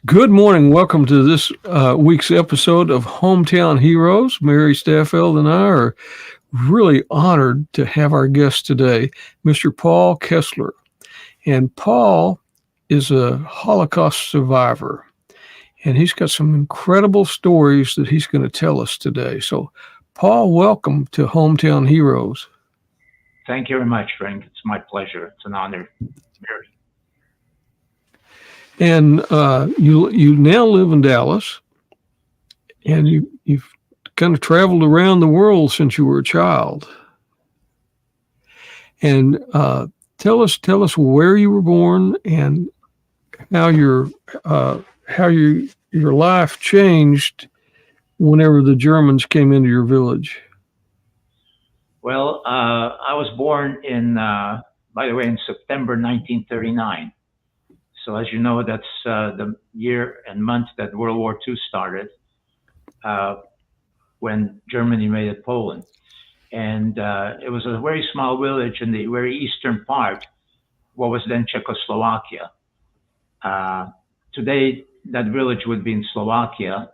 Good morning. Welcome to this week's episode of Hometown Heroes. Mary Staffeld and I are really honored to have our guest today, Mr. Paul Kessler. And Paul is a Holocaust survivor, and he's got some incredible stories that he's going to tell us today. So, Paul, welcome to Hometown Heroes. Thank you very much, Frank. It's my pleasure. It's an honor. Very. And you now live in Dallas, and you've kind of traveled around the world since you were a child. And tell us where you were born and how your life changed whenever the Germans came into your village. Well, I was born by the way, in September 1939. So as you know, that's the year and month that World War II started, uh, when Germany invaded Poland. And it was a very small village in the very eastern part, what was then Czechoslovakia. Uh, Today, that village would be in Slovakia.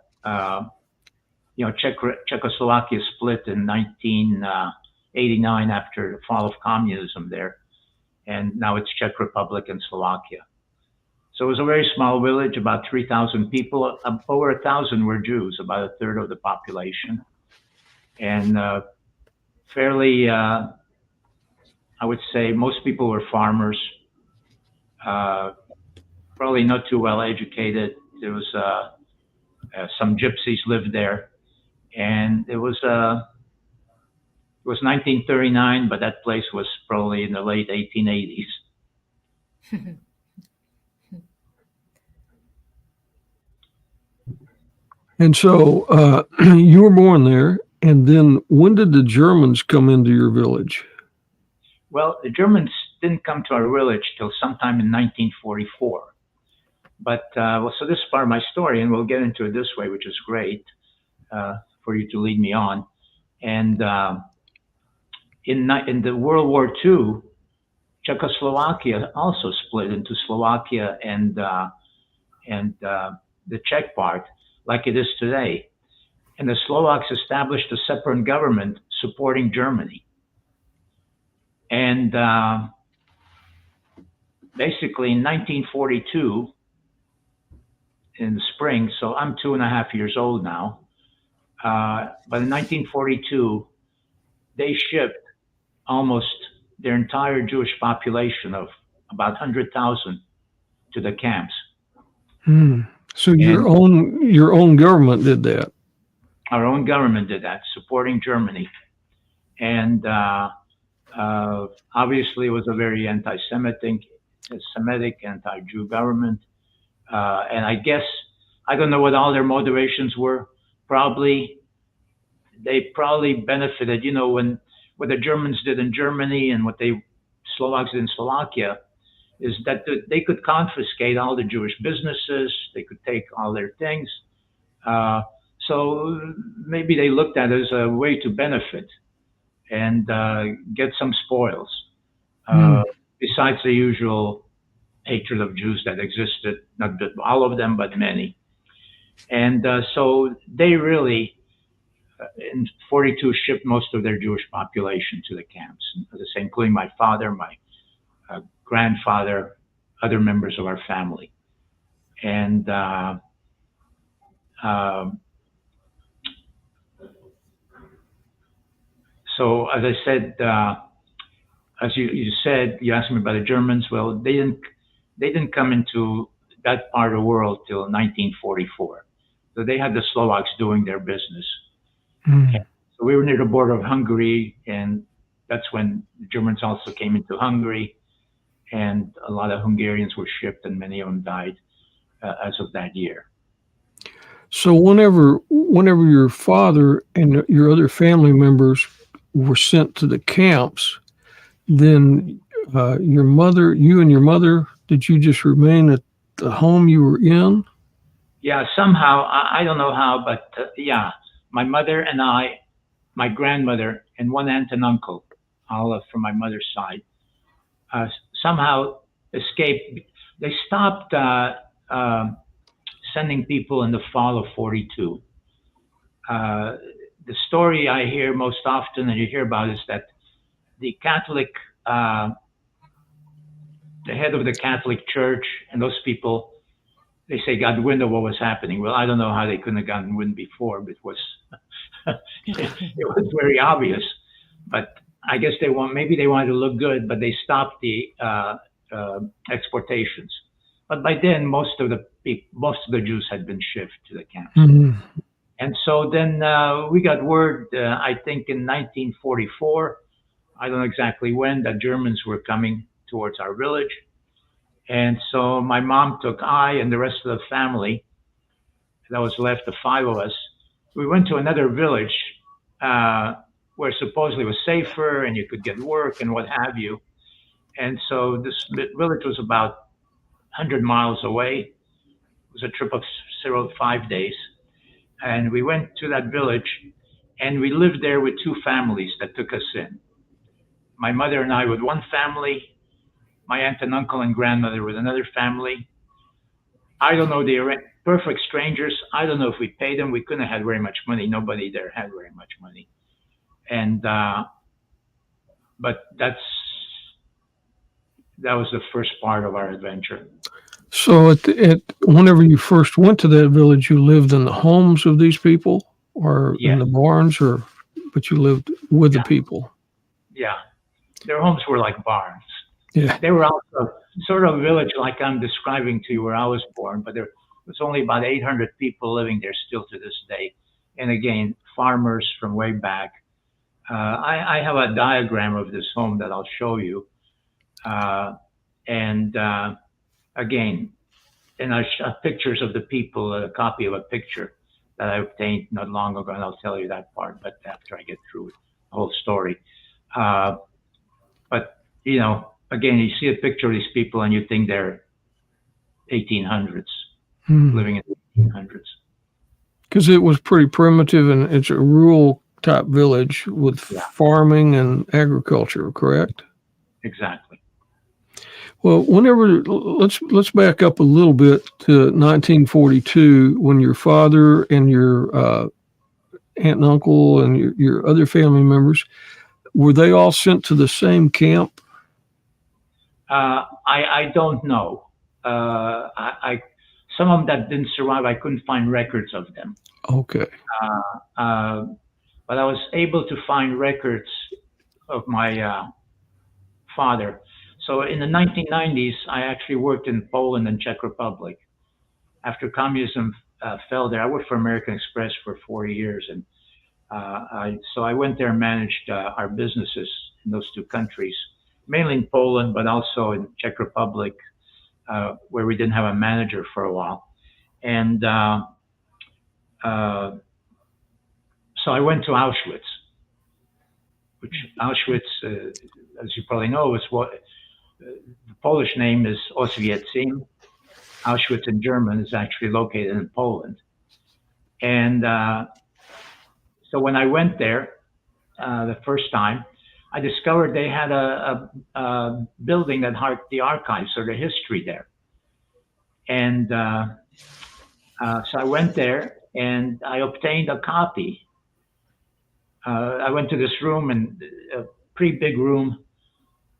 Czechoslovakia split in 1989 after the fall of communism there, and now it's Czech Republic and Slovakia. So it was a very small village, about 3,000 people. Over 1,000 were Jews, about a third of the population, and fairly, I would say, most people were farmers. Uh, Probably not too well educated. There was some gypsies lived there, and it was 1939, but that place was probably in the late 1880s. And so you were born there. And then when did the Germans come into your village? Well, the Germans didn't come to our village till sometime in 1944. But so this is part of my story, and we'll get into it this way, which is great for you to lead me on. And in the World War II, Czechoslovakia also split into Slovakia and the Czech part, like it is today. And the Slovaks established a separate government supporting Germany. And basically in 1942, in the spring, so I'm 2.5 years old now, but in 1942, they shipped almost their entire Jewish population of about 100,000 to the camps. Hmm. So And your own government did that. our own government did that, supporting Germany. And obviously, it was a very Semitic, anti-Jew government. And I guess I don't know what all their motivations were. Probably they probably benefited, when what the Germans did in Germany and what the Slovaks did in Slovakia is that they could confiscate all the Jewish businesses, they could take all their things. Uh, so maybe they looked at it as a way to benefit and get some spoils, Hmm. uh, besides the usual hatred of Jews that existed, not all of them, but many. And so they really, in 42, shipped most of their Jewish population to the camps, as I say, including my father, my grandfather, other members of our family. And uh, so, as I said, as you said, you asked me about the Germans. Well, they didn't come into that part of the world till 1944. So they had the Slovaks doing their business. Hmm. So we were near the border of Hungary, and that's when the Germans also came into Hungary, and a lot of Hungarians were shipped, and many of them died as of that year. So whenever your father and your other family members were sent to the camps, then you and your mother, did you just remain at the home you were in? Yeah, somehow, I don't know how, but yeah, my mother and I, my grandmother, and one aunt and uncle, all from my mother's side, uh, somehow escaped. They stopped uh, sending people in the fall of 42. The story I hear most often and you hear about is that the Catholic, the head of the Catholic Church and those people, they say got wind of what was happening. Well, I don't know how they couldn't have gotten wind before, but it was it was very obvious. But I guess maybe they wanted to look good, but they stopped the exportations. But by then, most of the Jews had been shipped to the camps. Mm-hmm. And so then we got word, I think in 1944, I don't know exactly when, that Germans were coming towards our village. And so my mom took I and the rest of the family, that was left, the five of us, we went to another village where supposedly it was safer and you could get work and what have you. And so this village was about 100 miles away. It was a trip of 5 days. And we went to that village and we lived there with two families that took us in. My mother and I with one family, my aunt and uncle and grandmother with another family. I don't know, they were perfect strangers. I don't know if we paid them. We couldn't have had very much money. Nobody there had very much money. And, but that was the first part of our adventure. So whenever you first went to that village, you lived in the homes of these people or in the barns, but you lived with the people? Yeah. Their homes were like barns. Yeah. They were also sort of a village like I'm describing to you where I was born, but there was only about 800 people living there still to this day. And again, farmers from way back. I have a diagram of this home that I'll show you. Again, and I have pictures of the people, a copy of a picture that I obtained not long ago, and I'll tell you that part, but after I get through the whole story. But, you know, again, you see a picture of these people and you think they're 1800s, living in the 1800s. Because it was pretty primitive and it's a rural type village with farming and agriculture, correct? Exactly. Well, let's back up a little bit to 1942 when your father and your aunt and uncle and your other family members, were they all sent to the same camp? I don't know. Some of them that didn't survive, I couldn't find records of them. Okay. But I was able to find records of my father. So in the 1990s, I actually worked in Poland and Czech Republic. After communism fell there, I worked for American Express for 4 years. And so I went there and managed our businesses in those two countries, mainly in Poland, but also in Czech Republic, where we didn't have a manager for a while. And so I went to Auschwitz, which Auschwitz, as you probably know, is what the Polish name is Oswiecim. Auschwitz in German is actually located in Poland. And so when I went there the first time, I discovered they had a building that had the archives or the history there. And so I went there and I obtained a copy. I went to this room, and a pretty big room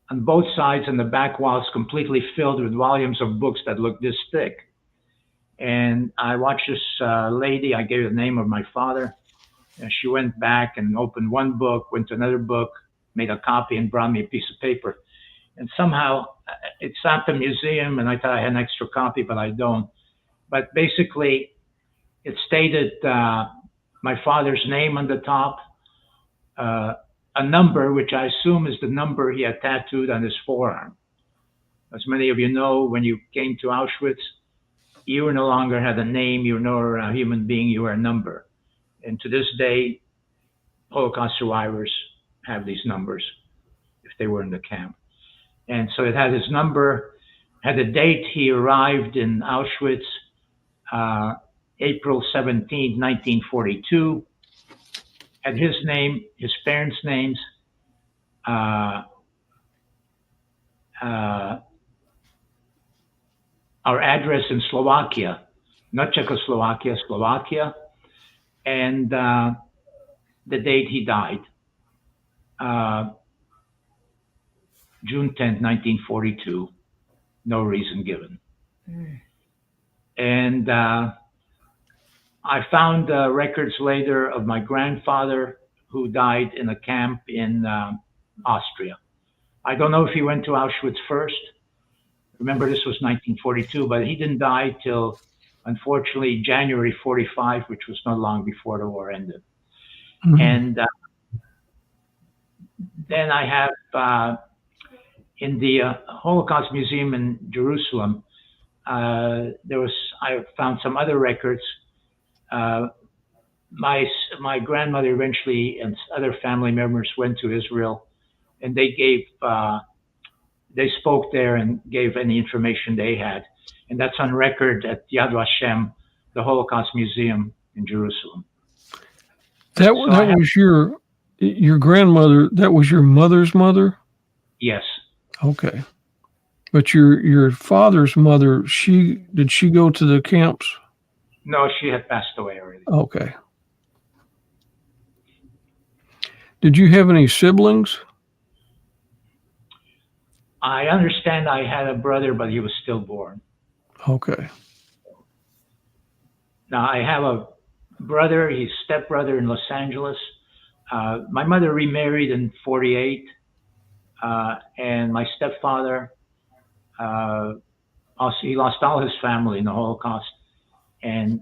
on both sides, and the back walls completely filled with volumes of books that looked this thick. And I watched this lady, I gave her the name of my father, and she went back and opened one book, went to another book, made a copy, and brought me a piece of paper. And somehow it's at the museum, and I thought I had an extra copy, but I don't. But basically, it stated my father's name on the top, a number, which I assume is the number he had tattooed on his forearm. As many of you know, when you came to Auschwitz, you no longer had a name, you were no a human being, you were a number. And to this day, Holocaust survivors have these numbers if they were in the camp. And so it had his number, had a date he arrived in Auschwitz, April 17, 1942. Had his name, his parents' names, our address in Slovakia, not Czechoslovakia, Slovakia, and the date he died, uh, June 10th, 1942. No reason given. And I found records later of my grandfather who died in a camp in Austria. I don't know if he went to Auschwitz first. Remember, this was 1942, but he didn't die till, unfortunately, January 45, which was not long before the war ended. Mhm. And then I have in the Holocaust Museum in Jerusalem, I found some other records. Uh, my grandmother eventually and other family members went to Israel, and they spoke there and gave any information they had, and that's on record at Yad Vashem, the Holocaust Museum in Jerusalem. That So that was your grandmother. That was your mother's mother. Yes, Okay, but your father's mother. Did she go to the camps? no, she had passed away already. Okay. Did you have any siblings? I understand I had a brother, but he was stillborn. Okay. Now I have a brother, he's stepbrother in Los Angeles. My mother remarried in 48, and my stepfather, also, he lost all his family in the Holocaust, and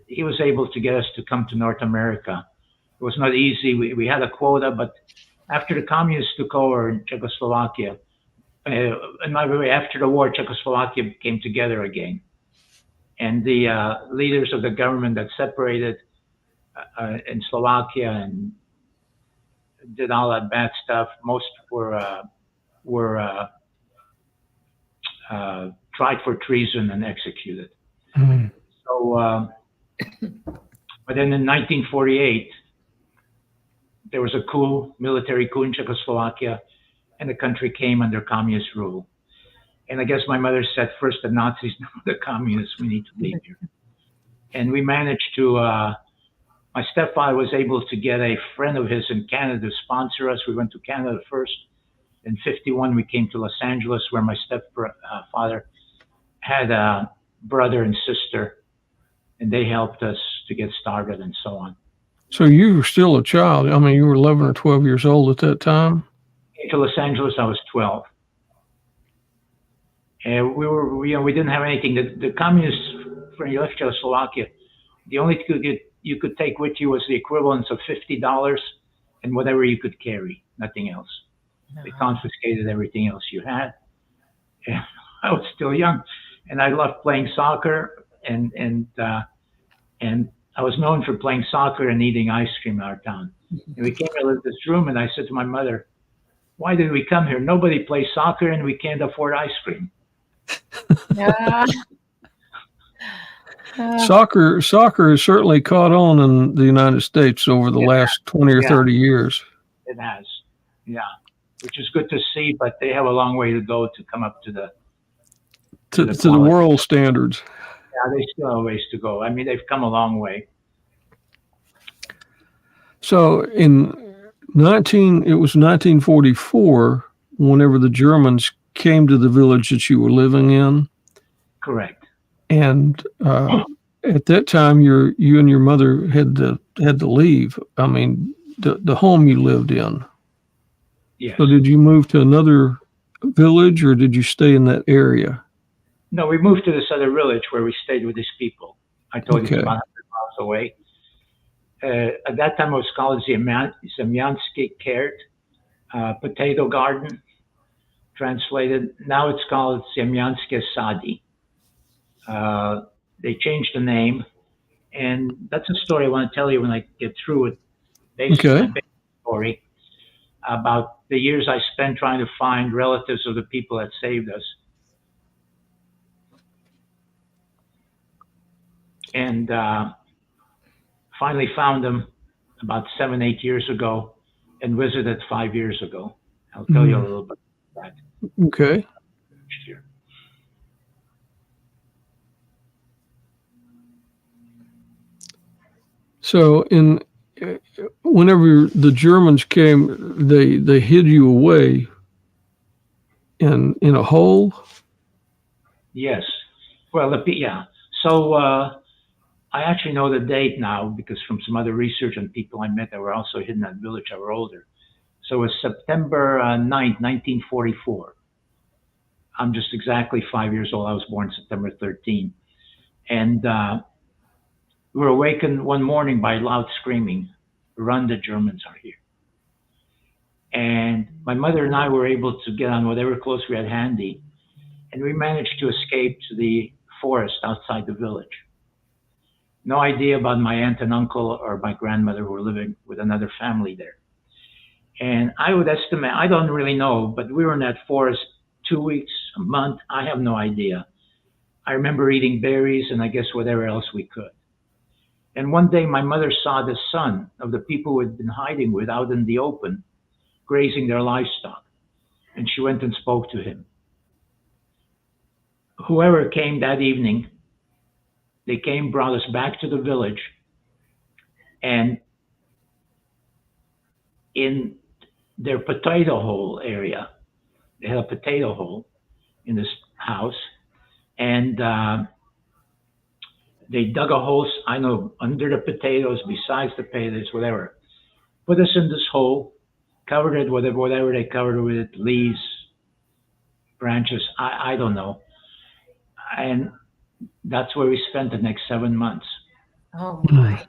he was able to get us to come to North America. It was not easy. We had a quota, but after the communists took over in Czechoslovakia, and by the way, after the war, Czechoslovakia came together again. And the leaders of the government that separated in Slovakia and did all that bad stuff, most were tried for treason and executed. Mhm. So, but then in 1948, there was a coup, military coup in Czechoslovakia, and the country came under communist rule. And I guess my mother said, first the Nazis, now the communists, we need to leave here. And we managed to, my stepfather was able to get a friend of his in Canada to sponsor us. We went to Canada first. In 51, we came to Los Angeles, where my stepfather had a brother and sister, and they helped us to get started and so on. So you were still a child. I mean, you were 11 or 12 years old at that time. Came to Los Angeles, I was 12. And we didn't have anything. The communists, when you left Czechoslovakia, the only thing you could take with you was the equivalent of $50 and whatever you could carry, nothing else. They confiscated everything else you had. And I was still young, and I loved playing soccer, and I was known for playing soccer and eating ice cream in our town. And we came into this room, and I said to my mother, "Why did we come here? Nobody plays soccer, and we can't afford ice cream." Yeah. Soccer has certainly caught on in the United States over the last 20 or Yeah. 30 years. It has, yeah, which is good to see, but they have a long way to go to come up to the To the the quality. world standards. Yeah, they still have a ways to go. I mean, they've come a long way. So it was 1944 whenever the Germans came to the village that you were living in. Correct. And at that time, you and your mother had to leave. I mean, the home you lived in. Yes. So did you move to another village, or did you stay in that area? No, we moved to this other village where we stayed with these people. I told you Okay. it's about 100 miles away. At that time, it was called Zemyansky Kert, potato garden, translated. Now it's called Zemyansky Sadi. They changed the name, and that's a story I want to tell you when I get through with basically Okay. my basic story about the years I spent trying to find relatives of the people that saved us. And finally found them about 7, 8 years ago and visited 5 years ago. I'll tell you a little bit about that Okay. next year. So whenever the Germans came, they hid you away in a hole. Yes. Well, yeah. So I actually know the date now because from some other research and people I met that were also hidden in that village that were older. So it was September 9th, 1944. I'm just exactly 5 years old. I was born September 13th. And we were awakened one morning by loud screaming, "Run, the Germans are here." And my mother and I were able to get on whatever clothes we had handy, and we managed to escape to the forest outside the village. No idea about my aunt and uncle or my grandmother who were living with another family there. And I would estimate, I don't really know, but we were in that forest 2 weeks, a month, I have no idea. I remember eating berries and I guess whatever else we could. And one day my mother saw the son of the people who had been hiding with out in the open, grazing their livestock. And she went and spoke to him. Whoever came that evening, they came, brought us back to the village, and in their potato hole area, they had a potato hole in this house, and they dug a hole, I know, under the potatoes, besides the potatoes, whatever. Put us in this hole, covered it with whatever they covered it with, leaves, branches, I don't know. And that's where we spent the next 7 months. Oh my.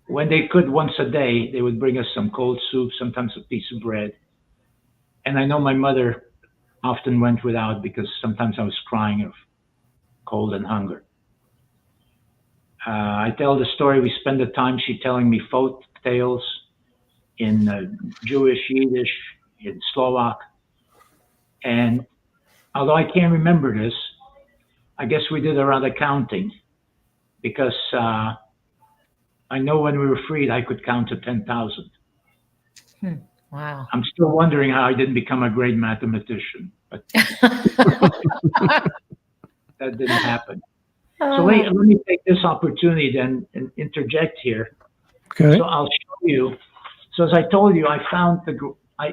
When they could, once a day, they would bring us some cold soup, sometimes a piece of bread. And I know my mother often went without because sometimes I was crying of cold and hunger. I tell the story. We spend the time she telling me folk tales in Jewish, Yiddish, in Slovak. And although I can't remember this, I guess we did a lot of counting because I know when we were freed, I could count to 10,000. Wow. I'm still wondering how I didn't become a great mathematician, but that didn't happen. So let me take this opportunity then and interject here. Okay. So I'll show you. So as I told you, I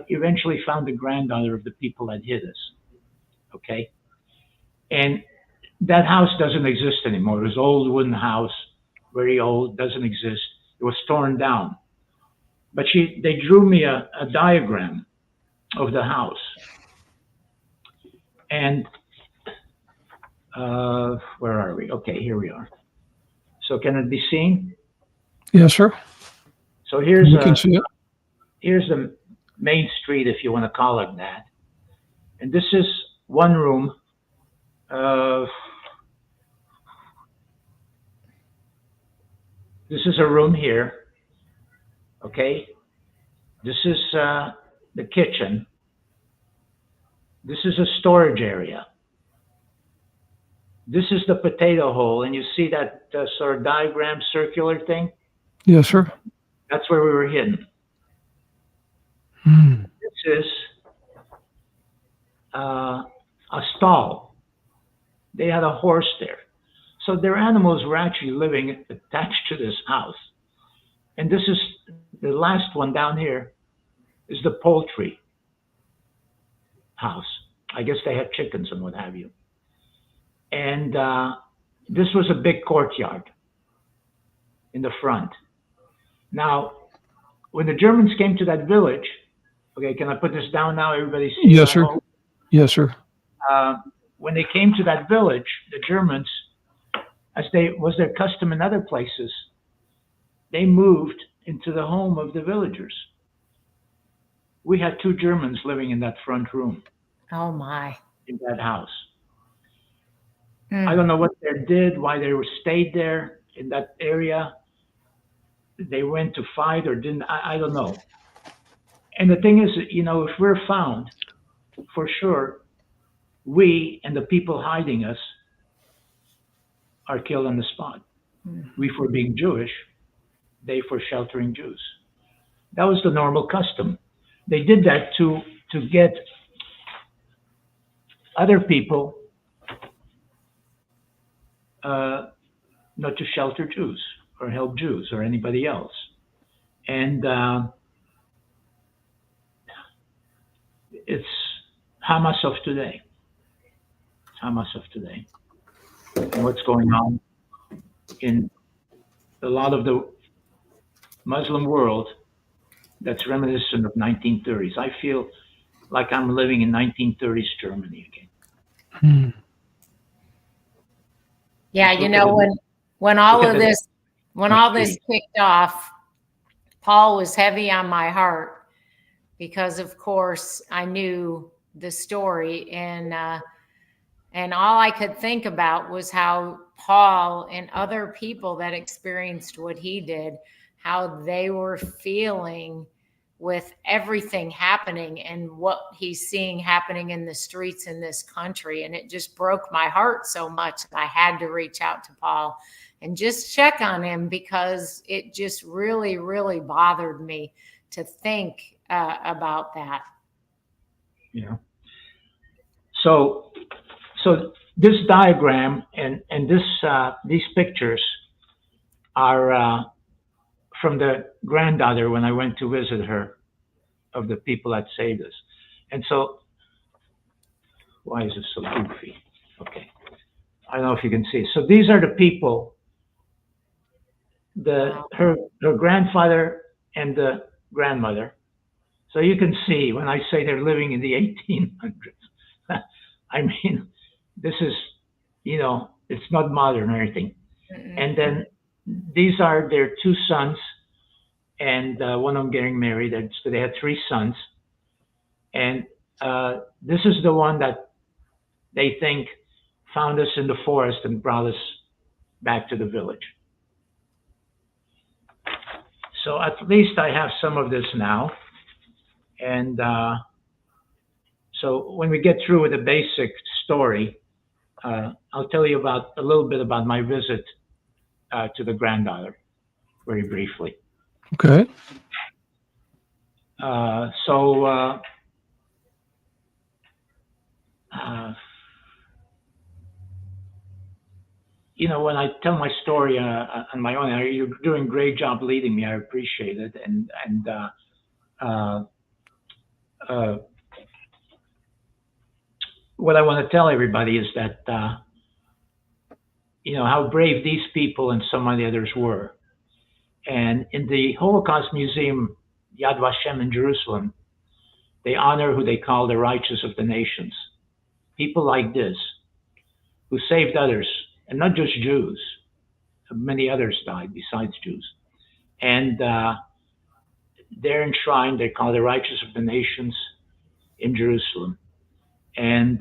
eventually found the granddaughter of the people that hid us. Okay, and that house doesn't exist anymore. It was an old wooden house, very old, doesn't exist. It was torn down. But they drew me a diagram of the house, and where are we? Okay, here we are. So can it be seen? Yes, sir. So here's You can see it. here's the main street, if you want to call it that. And this is one room. This is a room here. Okay. This is the kitchen. This is a storage area. This is the potato hole. And you see that sort of diagram, circular thing? Yes, sir. That's where we were hidden. Hmm. This is a stall. They had a horse there. So their animals were actually living attached to this house. And this is the last one down here is the poultry house. I guess they have chickens and what have you. And this was a big courtyard in the front. Now, when the Germans came to that village, okay, can I put this down now? Everybody see? Yes, sir. Yes, sir. When they came to that village, the Germans, as was their custom in other places, they moved into the home of the villagers. We had 2 Germans living in that front room. Oh my. In that house. I don't know what they did, why they were stayed there in that area. They went to fight or didn't, I don't know. And the thing is, if we're found, for sure, we and the people hiding us are killed on the spot. We for being Jewish, they for sheltering Jews. That was the normal custom. They did that to get other people not to shelter Jews. or help Jews or anybody else. And it's Hamas of today. Hamas of today. And what's going on in a lot of the Muslim world that's reminiscent of 1930s. I feel like I'm living in 1930s Germany again. Hmm. Yeah, Look you at know, it. when all Look of at it. this when all this kicked off, Paul was heavy on my heart because, of course, I knew the story, and all I could think about was how Paul and other people that experienced what he did, how they were feeling with everything happening and what he's seeing happening in the streets in this country. And it just broke my heart so much that I had to reach out to Paul and just check on him, because it just really, really bothered me to think about that. Yeah. So this diagram and these pictures are from the granddaughter when I went to visit her, of the people that saved us. And so, why is it so goofy? Okay, I don't know if you can see. So these are the people. Her grandfather and the grandmother. So you can see when I say they're living in the 1800s. I mean, this is, it's not modern or anything. Mm-mm. And then these are their two sons, and one of them getting married. And so they had three sons. And this is the one that they think found us in the forest and brought us back to the village. So at least I have some of this now. And so when we get through with the basic story, I'll tell you about a little bit about my visit to the granddaughter, very briefly. Okay. When I tell my story on my own, you're doing a great job leading me. I appreciate it. And what I want to tell everybody is that, how brave these people and so many others were. And in the Holocaust Museum, Yad Vashem in Jerusalem, they honor who they call the righteous of the nations. People like this, who saved others, and not just Jews. Many others died besides Jews. And they're enshrined, they're called the righteous of the nations in Jerusalem. And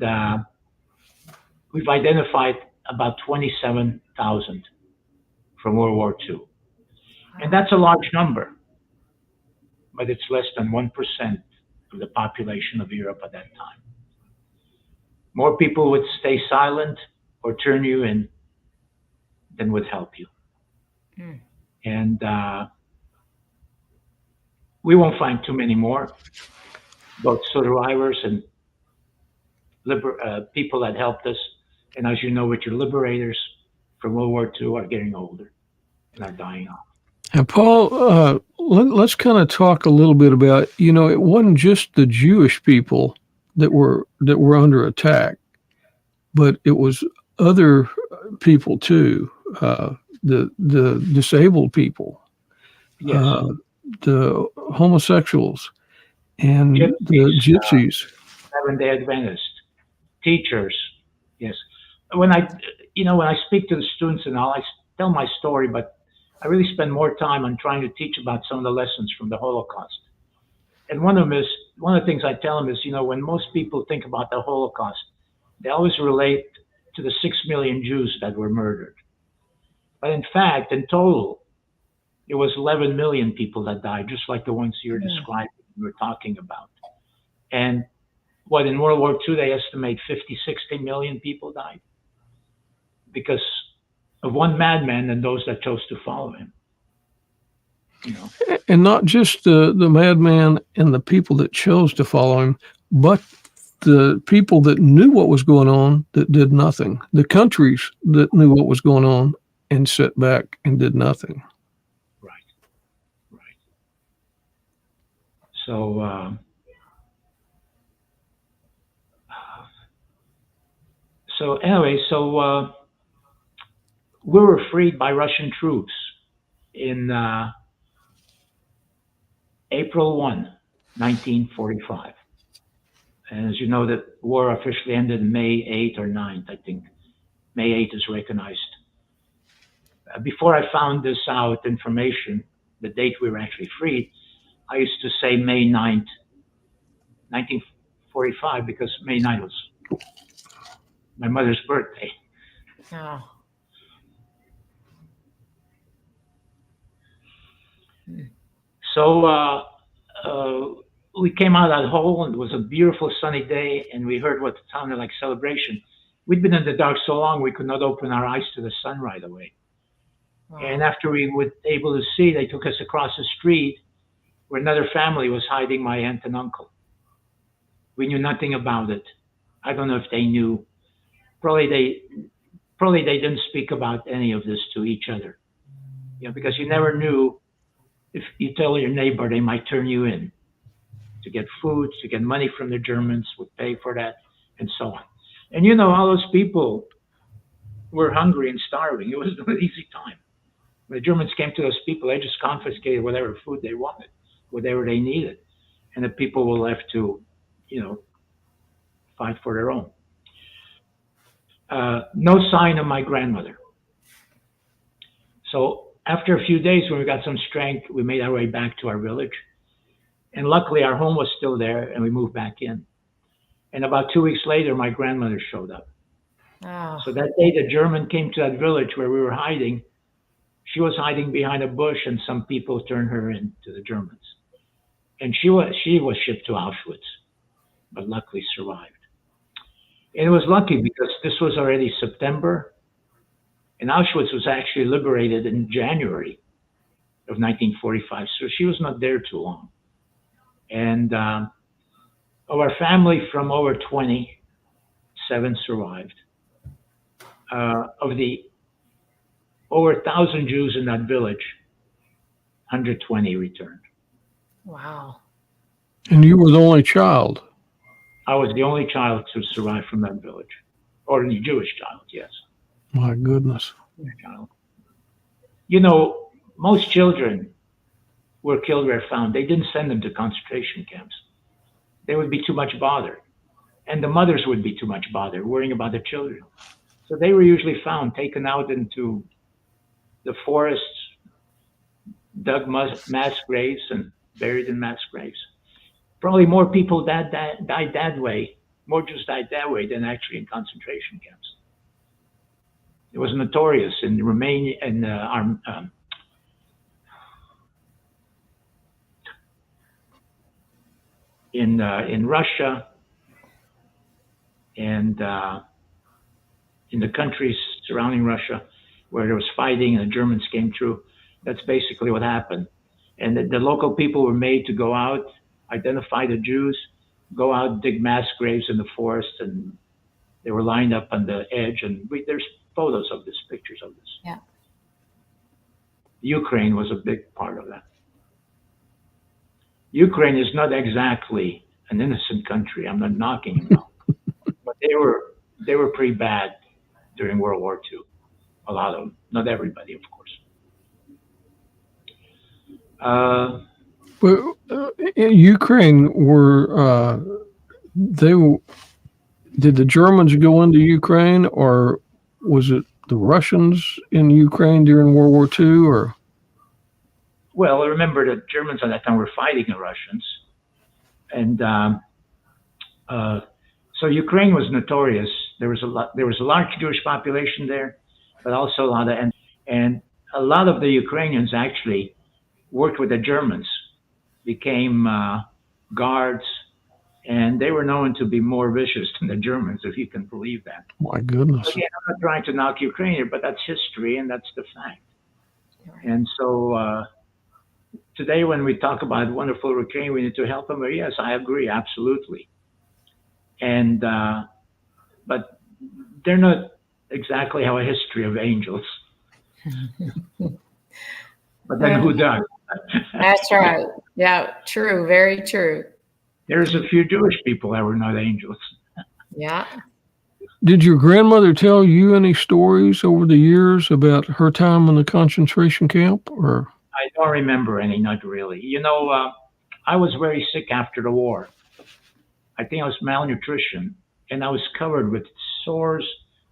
we've identified about 27,000 from World War II. And that's a large number, but it's less than 1% of the population of Europe at that time. More people would stay silent or turn you in than would help you. Mm. And we won't find too many more, both survivors and people that helped us. And as you know, with your liberators from World War II are getting older and are dying off. And Paul, let's kind of talk a little bit about, it wasn't just the Jewish people that were under attack, but it was other people too, the disabled people, Yes. the homosexuals, and the gypsies. Seventh-day Adventists, teachers. Yes. When I speak to the students and all, I tell my story, but I really spend more time on trying to teach about some of the lessons from the Holocaust. And one of the things I tell them is, when most people think about the Holocaust, they always relate to the 6 million Jews that were murdered. But in fact, in total, it was 11 million people that died, just like the ones you're describing, we're talking about. And in World War II, they estimate 50, 60 million people died because of one madman and those that chose to follow him. And not just the madman and the people that chose to follow him, but the people that knew what was going on that did nothing. The countries that knew what was going on and sat back and did nothing. Right. So, anyway, we were freed by Russian troops in April 1, 1945. And as you know, the war officially ended May 8th or 9th, I think. May 8th is recognized. Before I found this out information, the date we were actually freed, I used to say May 9th, 1945, because May 9th was my mother's birthday. Oh. So we came out of that hole, and it was a beautiful sunny day, and we heard what sounded like celebration. We'd been in the dark so long we could not open our eyes to the sun right away. Wow. And after we were able to see, they took us across the street where another family was hiding my aunt and uncle. We knew nothing about it. I don't know if they knew. Probably they didn't speak about any of this to each other. Because you never knew, if you tell your neighbor, they might turn you in to get food, to get money from the Germans, would pay for that, and so on. And all those people were hungry and starving. It was an easy time. When the Germans came to those people, they just confiscated whatever food they wanted, whatever they needed. And the people were left to, fight for their own. No sign of my grandmother. So after a few days, when we got some strength, we made our way back to our village. And luckily, our home was still there, and we moved back in. And about 2 weeks later, my grandmother showed up. Oh. So that day, the German came to that village where we were hiding. She was hiding behind a bush, and some people turned her in to the Germans. And she was shipped to Auschwitz, but luckily survived. And it was lucky because this was already September, and Auschwitz was actually liberated in January of 1945. So she was not there too long. And of our family, from over 20, 7 survived. Of the over 1,000 Jews in that village, 120 returned. Wow. And you were the only child. I was the only child to survive from that village, or the Jewish child, yes. My goodness. Child. Most children were killed where found. They didn't send them to concentration camps. They would be too much bother. And the mothers would be too much bother, worrying about the children. So they were usually found, taken out into the forests, dug mass graves, and buried in mass graves. Probably more people died that way, more Jews died that way than actually in concentration camps. It was notorious in Romania and in Russia and in the countries surrounding Russia where there was fighting and the Germans came through. That's basically what happened. And the local people were made to go out, identify the Jews, go out, dig mass graves in the forest, and they were lined up on the edge. And there's photos of this, pictures of this. Yeah. Ukraine was a big part of that. Ukraine is not exactly an innocent country. I'm not knocking them out, but they were pretty bad during World War II. A lot of them, not everybody, of course. In Ukraine, did the Germans go into Ukraine, or was it the Russians in Ukraine during World War II? Or well, remember the Germans at that time were fighting the Russians, and so Ukraine was notorious. There was a large Jewish population there, but also a lot of and a lot of the Ukrainians actually worked with the Germans, became guards, and they were known to be more vicious than the Germans, if you can believe that. My goodness. Again, I'm not trying to knock Ukraine, but that's history and that's the fact. And so today when we talk about wonderful Ukraine, we need to help them. Yes, I agree, absolutely. And but they're not exactly have a history of angels. But then who does? That's right. Yeah, true. Very true. There's a few Jewish people that were not angels. Yeah. Did your grandmother tell you any stories over the years about her time in the concentration camp? Or I don't remember any, not really. I was very sick after the war. I think I was malnutrition, and I was covered with sores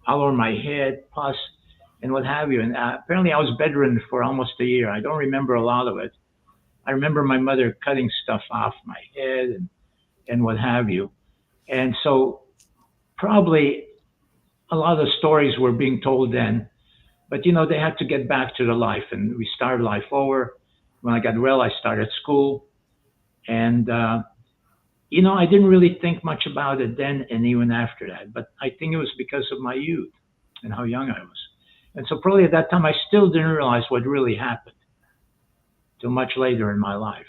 all over my head, pus, and what have you. And apparently, I was bedridden for almost a year. I don't remember a lot of it. I remember my mother cutting stuff off my head and what have you. And so, probably a lot of the stories were being told then. But they had to get back to the life, and we started life over. When I got well, I started school, and I didn't really think much about it then and even after that. But I think it was because of my youth and how young I was. And so probably at that time, I still didn't realize what really happened till much later in my life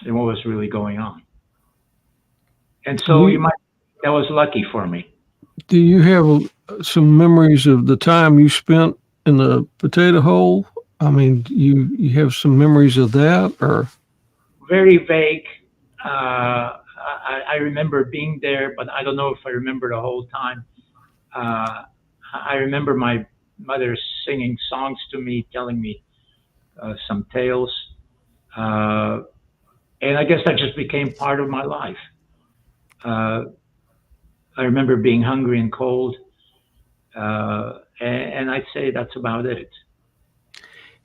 and what was really going on. And so that was lucky for me. do you have some memories of the time you spent in the potato hole? I mean, you have some memories of that, or Very vague. I remember being there, but I don't know if I remember the whole time. I remember my mother singing songs to me, telling me some tales. And I guess that just became part of my life. I remember being hungry and cold. And I'd say that's about it.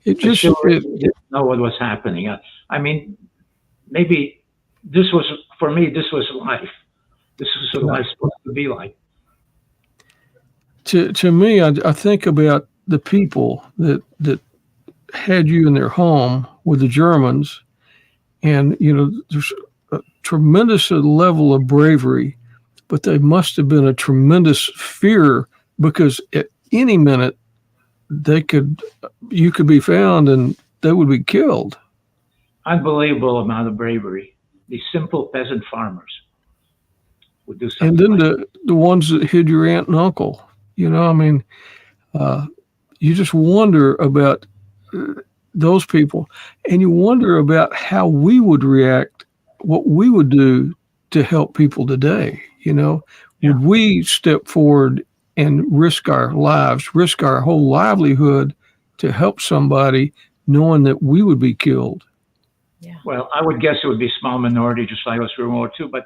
it I just still really didn't know what was happening. I mean, maybe this was, for me, this was life. This was what life supposed to be like. to me, I think about the people that had you in their home with the Germans, and there's a tremendous level of bravery, but they must have been a tremendous fear, because at any minute you could be found and they would be killed. Unbelievable amount of bravery. These simple peasant farmers would do something And then like the ones that hid your aunt and uncle, I mean, you just wonder about those people, and you wonder about how we would react, what we would do to help people today. Would we step forward and risk our lives, risk our whole livelihood to help somebody, knowing that we would be killed? Yeah. Well, I would guess it would be a small minority, just like it was for World War II. But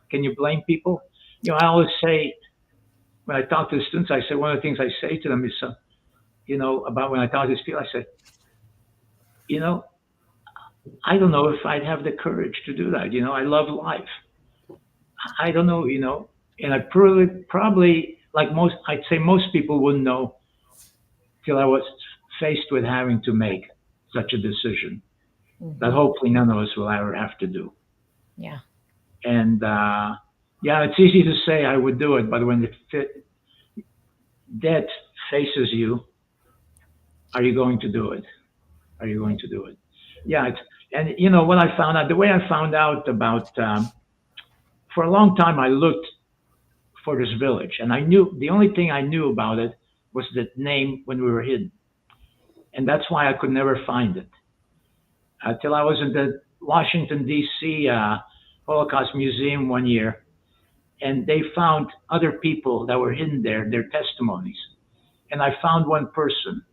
can you blame people? I always say, when I talk to the students, I say, one of the things I say to them is, about when I talk to these people, I say, I don't know if I'd have the courage to do that. I love life. I don't know, and I probably, like I'd say most people wouldn't know till I was faced with having to make such a decision that hopefully none of us will ever have to do. Yeah. And it's easy to say I would do it, but when death faces you, are you going to do it? Are you going to do it? Yeah. What I found out, the way I found out about, for a long time, I looked for this village, and I knew the only thing I knew about it was the name when we were hidden. And that's why I could never find it. Till I was in the Washington, D.C. Holocaust Museum one year, and they found other people that were hidden there, their testimonies. And I found one person.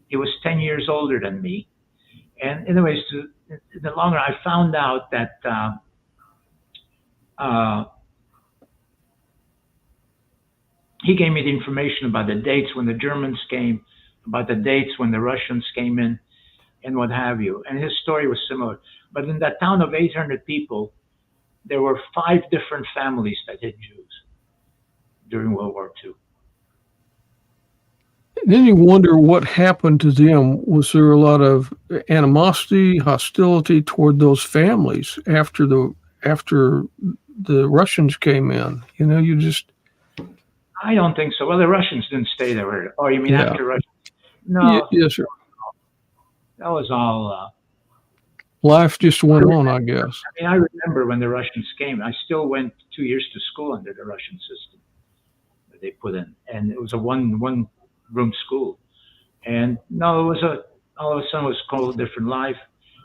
He was 10 years older than me. And anyways, in the long run, I found out that he gave me the information about the dates when the Germans came, about the dates when the Russians came in, and what have you. And his story was similar. But in that town of 800 people, there were 5 different families that hid Jews during World War II. Then you wonder what happened to them. Was there a lot of animosity, hostility toward those families after the Russians came in? I don't think so. Well, the Russians didn't stay there. Oh, you mean after Russia? No. Yes, sir. That was all. Life just went on, I guess. I remember when the Russians came. I still went 2 years to school under the Russian system that they put in, and it was a one room school. And no, it was all of a sudden it was a whole different life.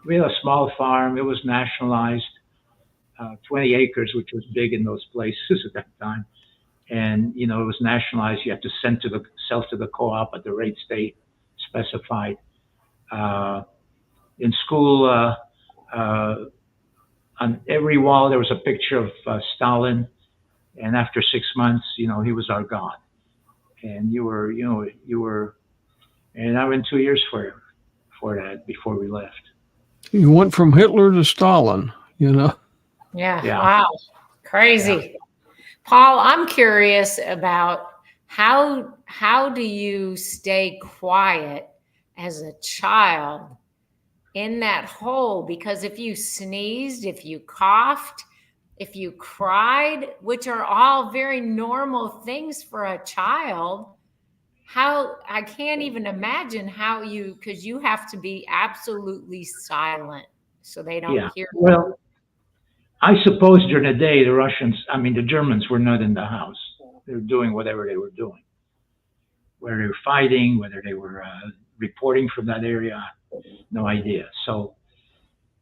We had a small farm. It was nationalized, 20 acres, which was big in those places at that time. And, it was nationalized. You have to sell to the co-op at the rates they specified. Uh, in school, on every wall, there was a picture of Stalin. And after 6 months, he was our God. And you were, and I went 2 years for that before we left. You went from Hitler to Stalin, Yeah. Yeah. Wow. Crazy. Paul, I'm curious about how do you stay quiet as a child in that hole? Because if you sneezed, if you coughed, if you cried, which are all very normal things for a child, I can't even imagine how because you have to be absolutely silent so they don't hear you. Well, I suppose during the day, the Germans were not in the house. They were doing whatever they were doing. Whether they were fighting, whether they were reporting from that area, no idea. So,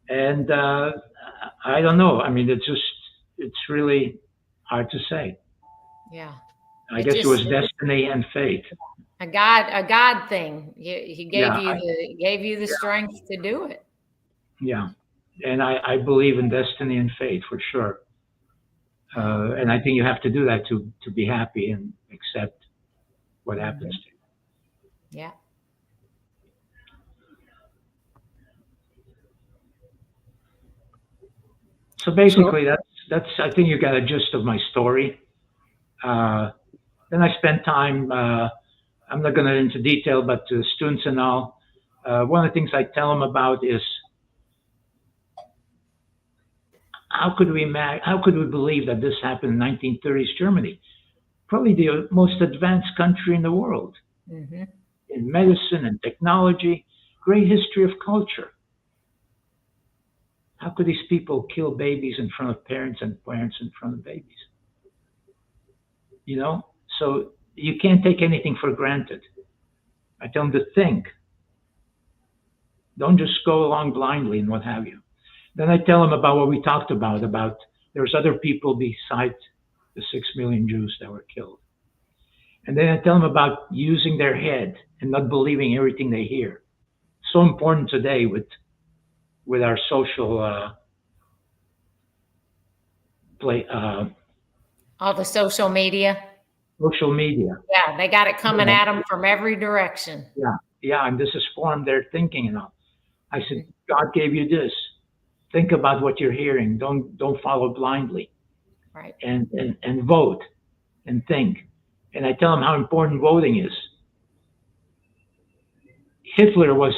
and I don't know. It's really hard to say. Yeah. I guess it was destiny and fate. A God thing. He gave Yeah, gave you the strength to do it. Yeah. And I believe in destiny and fate for sure. And I think you have to do that to be happy and accept what happens to you. Yeah. So basically, that's I think you got a gist of my story. Then I spent time. I'm not going to into detail, but to students and all, one of the things I tell them about is how could we believe that this happened in 1930s Germany, probably the most advanced country in the world in medicine and technology, great history of culture. How could these people kill babies in front of parents and parents in front of babies? So you can't take anything for granted. I tell them to think. Don't just go along blindly and what have you. Then I tell them about what we talked about there's other people besides the 6 million Jews that were killed. And then I tell them about using their head and not believing everything they hear. So important today with our social all the social media. Social media. Yeah, they got it coming at them from every direction. Yeah, and this has formed their thinking and all. I said, God gave you this. Think about what you're hearing. Don't follow blindly. Right. And vote and think. And I tell them how important voting is. Hitler was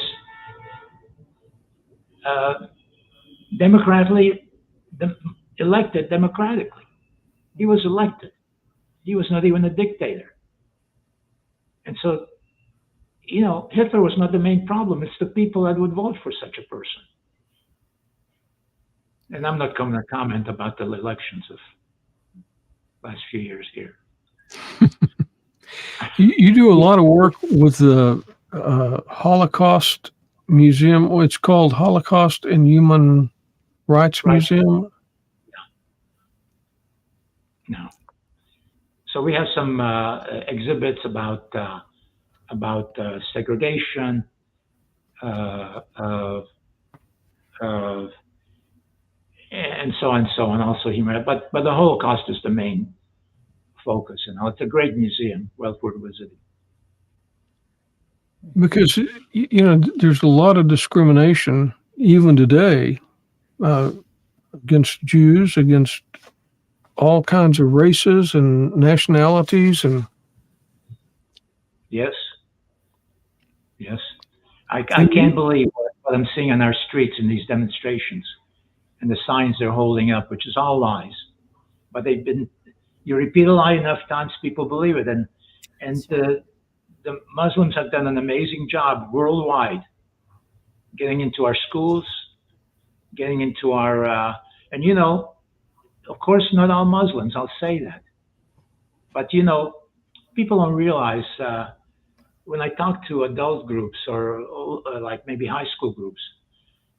elected democratically. He was elected. He was not even a dictator. And so, Hitler was not the main problem. It's the people that would vote for such a person. And I'm not going to comment about the elections of last few years here. You do a lot of work with the Holocaust Museum. It's called Holocaust and Human Rights Museum. No. So we have some exhibits about segregation, and so on. Also human, but the Holocaust is the main focus. It's a great museum, well worth visiting. Because there's a lot of discrimination even today against Jews, against all kinds of races and nationalities, and yes, I can't believe what I'm seeing on our streets in these demonstrations and the signs they're holding up, which is all lies. But you repeat a lie enough times, people believe it, and the Muslims have done an amazing job worldwide, getting into our schools, getting into our, and of course, not all Muslims, I'll say that. But people don't realize when I talk to adult groups or like maybe high school groups,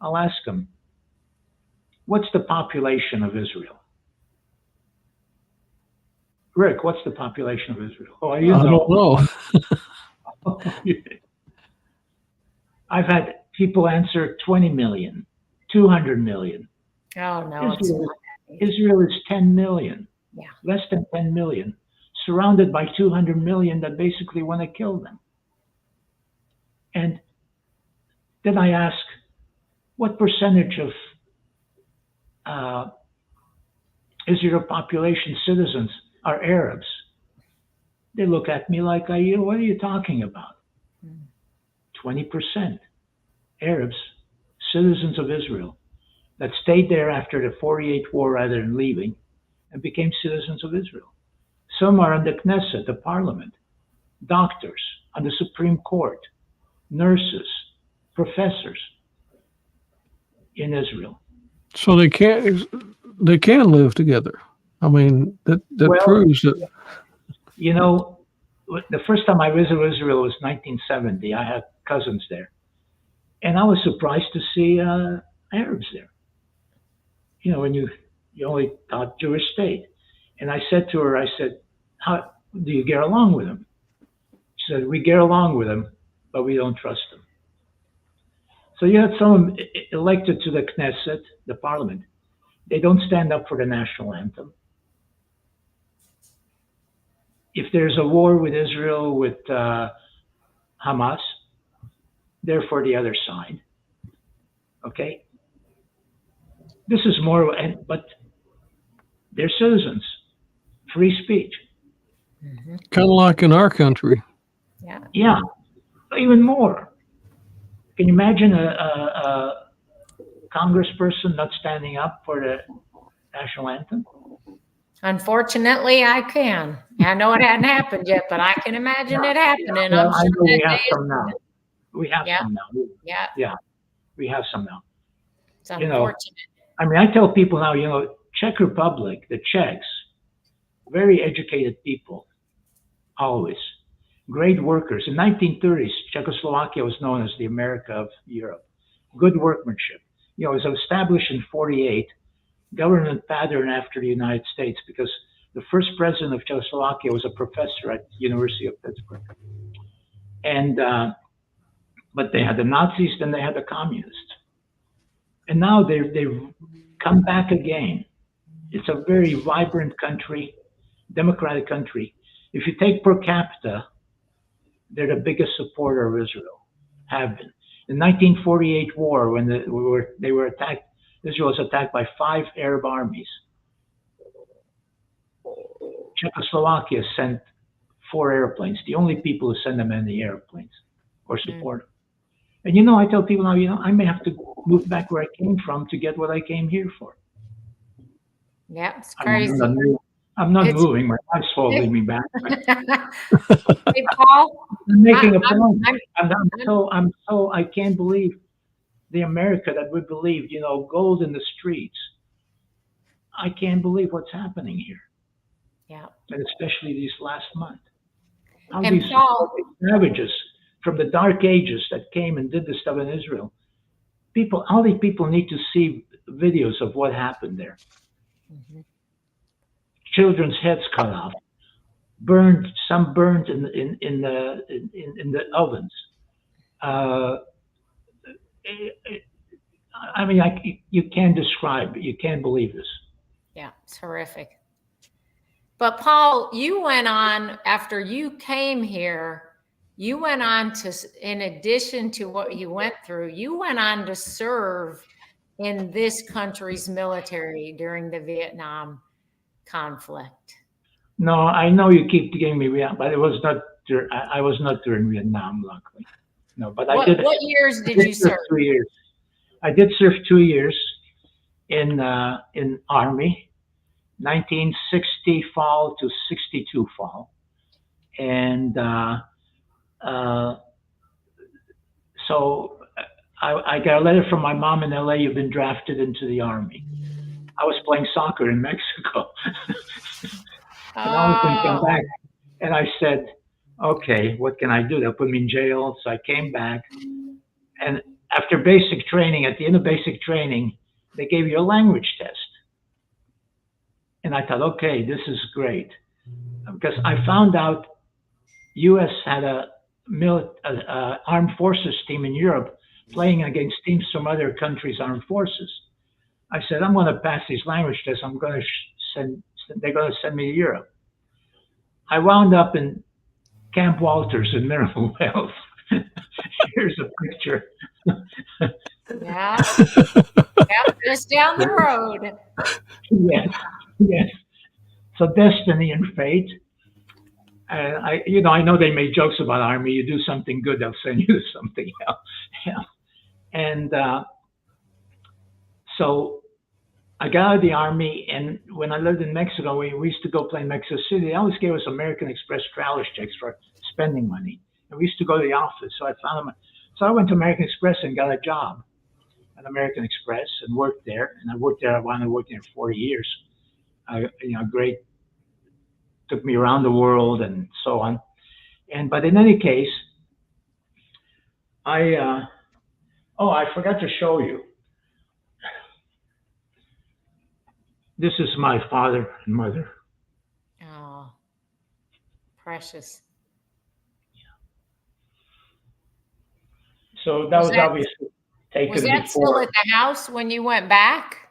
I'll ask them, what's the population of Israel? Rick, what's the population of Israel? Oh, you I know. don't know. I've had people answer 20 million, 200 million. Oh, no. Israel is 10 million, Yeah. less than 10 million, surrounded by 200 million that basically want to kill them. And then I ask, what percentage of Israel population citizens are Arabs? They look at me like, what are you talking about? 20% Arabs, citizens of Israel, that stayed there after the 48 war rather than leaving and became citizens of Israel. Some are on the Knesset, the parliament, doctors on the Supreme Court, nurses, professors in Israel. So they can live together. I mean, that proves that. You know, the first time I visited Israel was 1970. I had cousins there. And I was surprised to see Arabs there. You know, when you only thought Jewish state. And I said to her, I said, how do you get along with them? She said, we get along with them, but we don't trust them. So you had someone elected to the Knesset, the parliament. They don't stand up for the national anthem. If there's a war with Israel, with Hamas, they're for the other side. Okay? This is more, but they're citizens. Free speech. Kind of like in our country. Yeah. Yeah, even more. Can you imagine a congressperson not standing up for the national anthem? Unfortunately, I can. I know it hadn't happened yet, but I can imagine it happening. Well, I'm I sure know we that have day some now. We have some now. Yeah. We have some now. It's unfortunate. I mean, I tell people now, Czech Republic, the Czechs, very educated people, always. Great workers. In 1930s, Czechoslovakia was known as the America of Europe. Good workmanship. It was established in 48, government pattern after the United States, because the first president of Czechoslovakia was a professor at the University of Pittsburgh. And, but they had the Nazis, then they had the communists. And now they've come back again. It's a very vibrant country, democratic country. If you take per capita, they're the biggest supporter of Israel, have been. In 1948 war, when they were attacked, Israel was attacked by 5 Arab armies. Czechoslovakia sent 4 airplanes, the only people who send them any airplanes or support them. And I tell people now, I may have to move back where I came from to get what I came here for. Yeah, it's crazy. I'm not moving. My wife's holding me back. Hey, Paul, I'm making a point. I can't believe the America that we believed, gold in the streets. I can't believe what's happening here. Yeah. And especially these last month. How And these Paul, savages from the dark ages that came and did this stuff in Israel. All these people need to see videos of what happened there. Children's heads cut off, some burned in the ovens. I mean, you can't describe it. You can't believe this. Yeah, it's horrific. But Paul, you went on, after you came here, you went on to, in addition to what you went through, you went on to serve in this country's military during the Vietnam conflict. No, I know you keep giving me Vietnam, but it was not. I was not during Vietnam, luckily. No, but I did. What years did you serve? 2 years. I did serve 2 years in Army, 1960 fall to 62 fall, and so I got a letter from my mom in LA. You've been drafted into the Army. I was playing soccer in Mexico. And I was going to come back. And I said, Okay, what can I do? They'll put me in jail. So I came back, and after basic training, at the end of basic training, they gave you a language test. And I thought, okay, this is great, because I found out U.S. had a armed forces team in Europe playing against teams from other countries' armed forces. I said, I'm going to pass these language tests. I'm going to send. They're going to send me to Europe. I wound up in Camp Walters in Mineral Wells. Here's a picture. Yeah. Yep, just down the road. Yes, yes. So destiny and fate. And I know they made jokes about Army. You do something good, they'll send you to something else. Yeah. And so I got out of the Army, and when I lived in Mexico, we used to go play in Mexico City. They always gave us American Express travelers checks for spending money. And we used to go to the office. So I found them. So I went to American Express and got a job at American Express and worked there. And I worked there. I wound up working there 40 years. Great. Took me around the world and so on. But in any case, I forgot to show you. This is my father and mother. Oh, precious. So that was that- obviously taken Was that still before. at the house when you went back?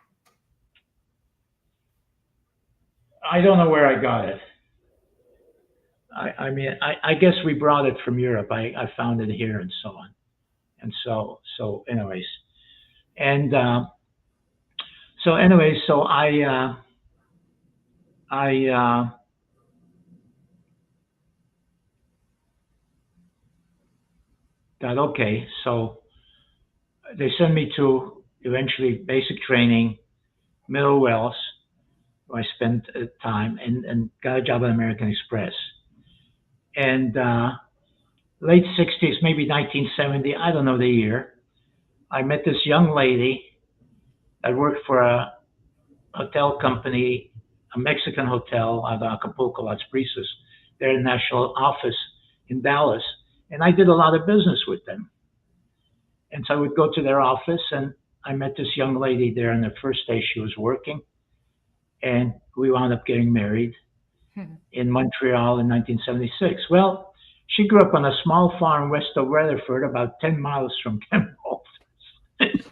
I don't know where I got it. I guess we brought it from Europe. I found it here and so on. And so anyways. And so I thought, okay, so they sent me to eventually basic training, Middle Wells, where I spent time and got a job at American Express. And late 60s, maybe 1970, I don't know the year, I met this young lady that worked for a hotel company, a Mexican hotel out of Acapulco, Las Brisas, their national office in Dallas. And I did a lot of business with them. And so I would go to their office, and I met this young lady there on the first day she was working. And we wound up getting married in Montreal in 1976. Well, she grew up on a small farm west of Rutherford, about 10 miles from Camp Walters.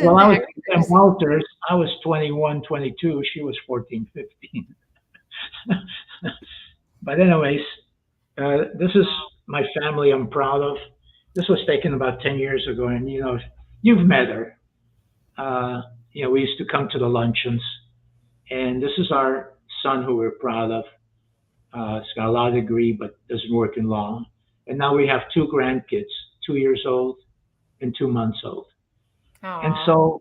Well, I was at Camp Walters. I was 21, 22. She was 14, 15. But anyways, this is my family I'm proud of. This was taken about 10 years ago, and you've met her. We used to come to the luncheons, and this is our son who we're proud of. He's got a law degree, but doesn't work in law. And now we have two grandkids, 2 years old and 2 months old. Aww. And so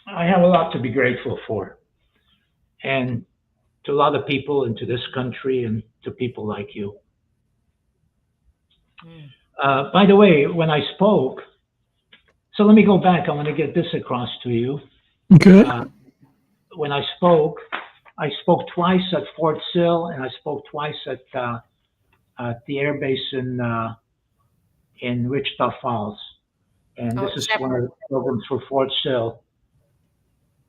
I have a lot to be grateful for. And to a lot of people, and to this country, and to people like you. By the way, when I spoke, so let me go back. I want to get this across to you. Okay. When I spoke twice at Fort Sill, and I spoke twice at the air base in Wichita Falls. And this is one of the programs for Fort Sill.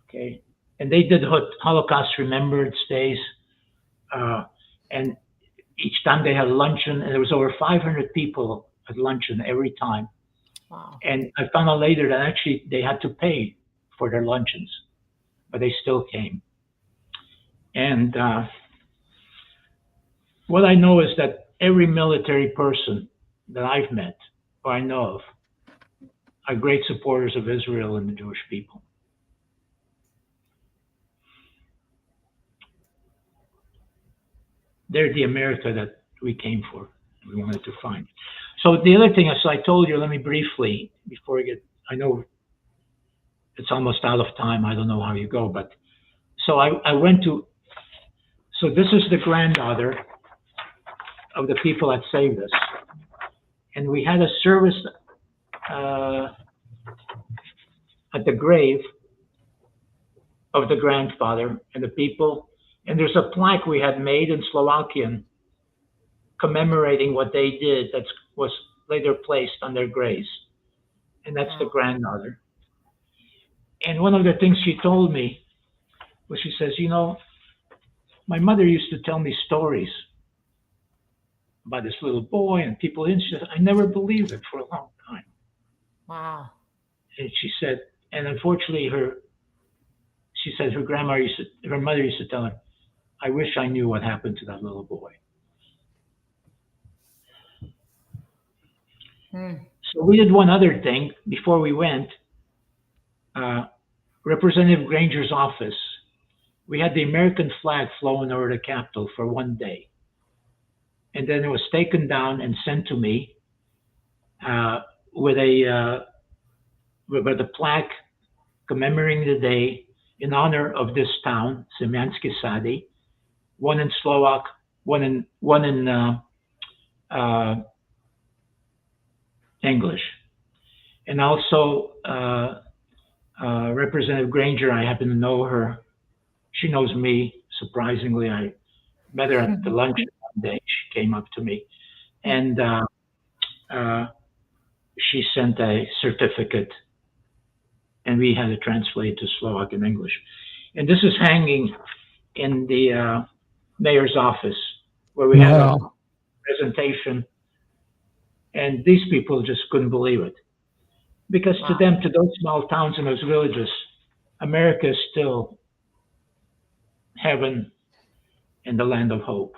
Okay. And they did Holocaust Remembrance Days. And each time they had a luncheon, and there was over 500 people at luncheon every time. Wow. And I found out later that actually they had to pay for their luncheons, but they still came. And what I know is that every military person that I've met or I know of are great supporters of Israel and the Jewish people. They're the America that we came for, we wanted to find. So the other thing, as I told you, let me briefly, before I know it's almost out of time, I don't know how you go, but so I went to, so this is the granddaughter of the people that saved us. And we had a service at the grave of the grandfather and the people. And there's a plaque we had made in Slovakian commemorating what they did that was later placed on their graves. And that's the Wow. granddaughter. And one of the things she told me was, she says, my mother used to tell me stories about this little boy and people. And she said, I never believed it for a long time. Wow. And she said, and unfortunately, she said her mother used to tell her, I wish I knew what happened to that little boy. Hmm. So we did one other thing before we went. Representative Granger's office, we had the American flag flown over the Capitol for one day. And then it was taken down and sent to me with a plaque commemorating the day in honor of this town, Semianske Sady, one in Slovak, one in English. And also Representative Granger, I happen to know her. She knows me, surprisingly. I met her at the lunch one day. She came up to me. And she sent a certificate, and we had it translated to Slovak and English. And this is hanging in the mayor's office, where we had a Wow. presentation. And these people just couldn't believe it. Because to Wow. them, to those small towns and those villages, America is still heaven and the land of hope.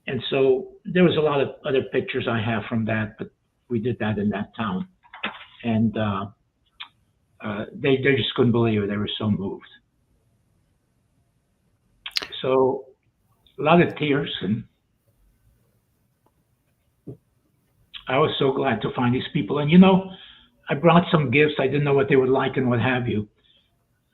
And so there was a lot of other pictures I have from that, but we did that in that town. And they just couldn't believe it. They were so moved. So a lot of tears, and I was so glad to find these people. And I brought some gifts. I didn't know what they would like and what have you.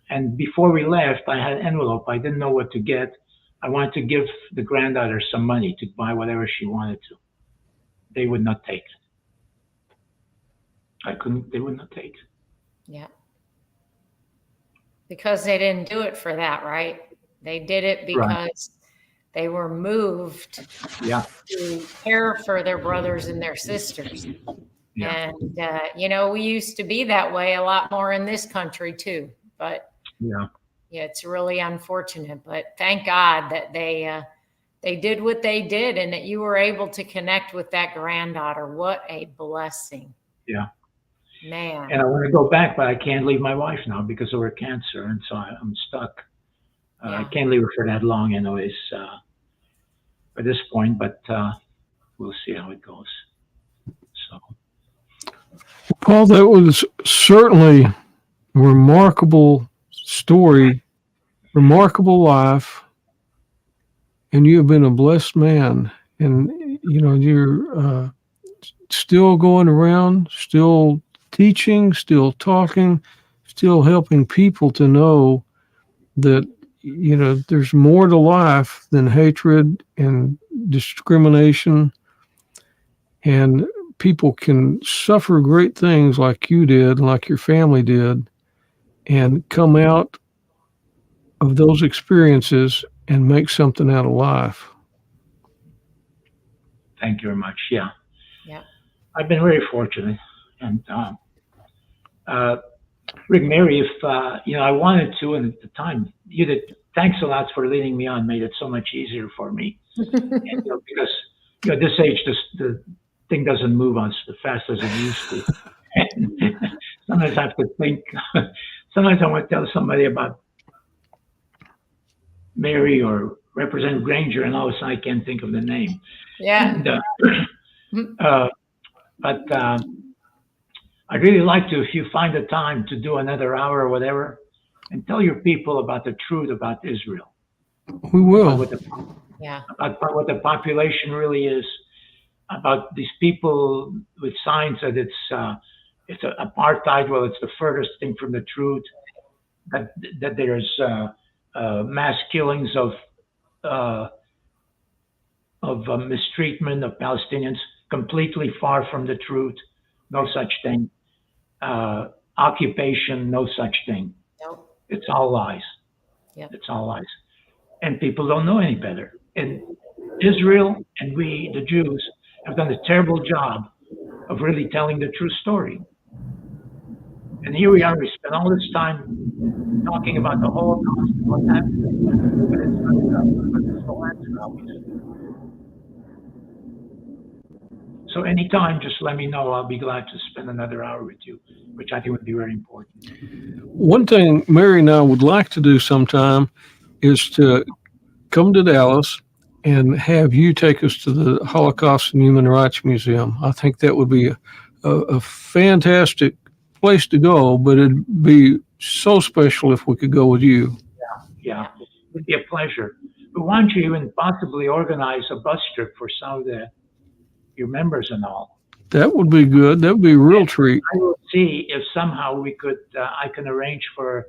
And before we left, I had an envelope. I didn't know what to get. I wanted to give the granddaughter some money to buy whatever she wanted to. They would not take it. They would not take it. Yeah. Because they didn't do it for that, right? They did it because they were moved Yeah. to care for their brothers and their sisters. Yeah. And, we used to be that way a lot more in this country too. But Yeah. it's really unfortunate. But thank God that they did what they did and that you were able to connect with that granddaughter. What a blessing. Yeah. Man. And I want to go back, but I can't leave my wife now because of her cancer. And so I'm stuck. I can't leave her for that long anyways, at this point, but we'll see how it goes. So, Paul, that was certainly a remarkable story, remarkable life, and you have been a blessed man. And you're still going around, still teaching, still talking, still helping people to know that there's more to life than hatred and discrimination, and people can suffer great things like you did, like your family did, and come out of those experiences and make something out of life. thank you very much. Yeah. Yeah. I've been very fortunate. And Rick, Mary, if I wanted to, and at the time, you did. Thanks a lot for leading me on. Made it so much easier for me. And, because at this age, the thing doesn't move on as fast as it used to. And sometimes I have to think. Sometimes I want to tell somebody about Mary or Representative Granger, and all of a sudden I can't think of the name. Yeah. And, but I'd really like to, if you find the time to do another hour or whatever, and tell your people about the truth about Israel. We will. About what the population really is, about these people with signs that it's apartheid. Well, it's the furthest thing from the truth. That there's mass killings of mistreatment of Palestinians, completely far from the truth. No such thing. Occupation, no such thing. Nope. It's all lies. Yep. It's all lies. and people don't know any better. And Israel and we, the Jews, have done a terrible job of really telling the true story. And here we are, we spend all this time talking about the Holocaust and what happened, but it's not the full answer, obviously. So anytime, just let me know. I'll be glad to spend another hour with you, which I think would be very important. One thing Mary and I would like to do sometime is to come to Dallas and have you take us to the Holocaust and Human Rights Museum. I think that would be a fantastic place to go, but it'd be so special if we could go with you. Yeah, it would be a pleasure. But why don't you even possibly organize a bus trip for some of your members and all? That would be good. That would be a real treat. I will see if somehow we could, I can arrange for,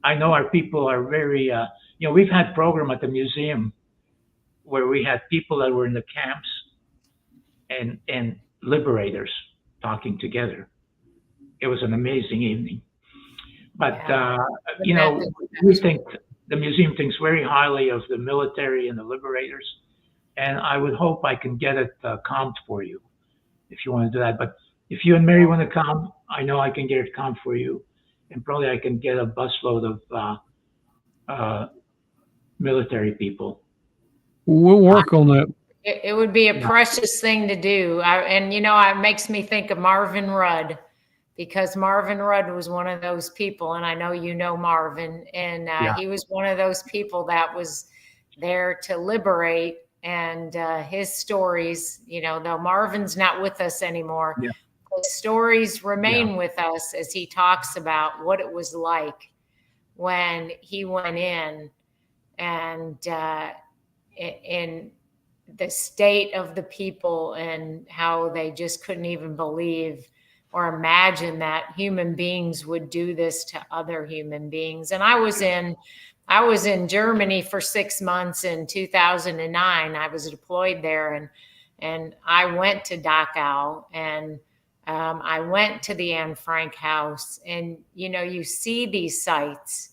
I know our people are very, we've had program at the museum where we had people that were in the camps and liberators talking together. It was an amazing evening. But, we think, the museum thinks very highly of the military and the liberators. And I would hope I can get it comped for you if you want to do that. But if you and Mary want to come, I know I can get it comped for you. And probably I can get a busload of military people. We'll work on that. It would be a precious thing to do. It makes me think of Marvin Rudd, because Marvin Rudd was one of those people, and I know you know Marvin, and he was one of those people that was there to liberate. And his stories, though Marvin's not with us anymore, his stories remain with us as he talks about what it was like when he went in, and in the state of the people and how they just couldn't even believe or imagine that human beings would do this to other human beings. And I was in Germany for 6 months in 2009. I was deployed there, and I went to Dachau, and I went to the Anne Frank house, and you see these sites.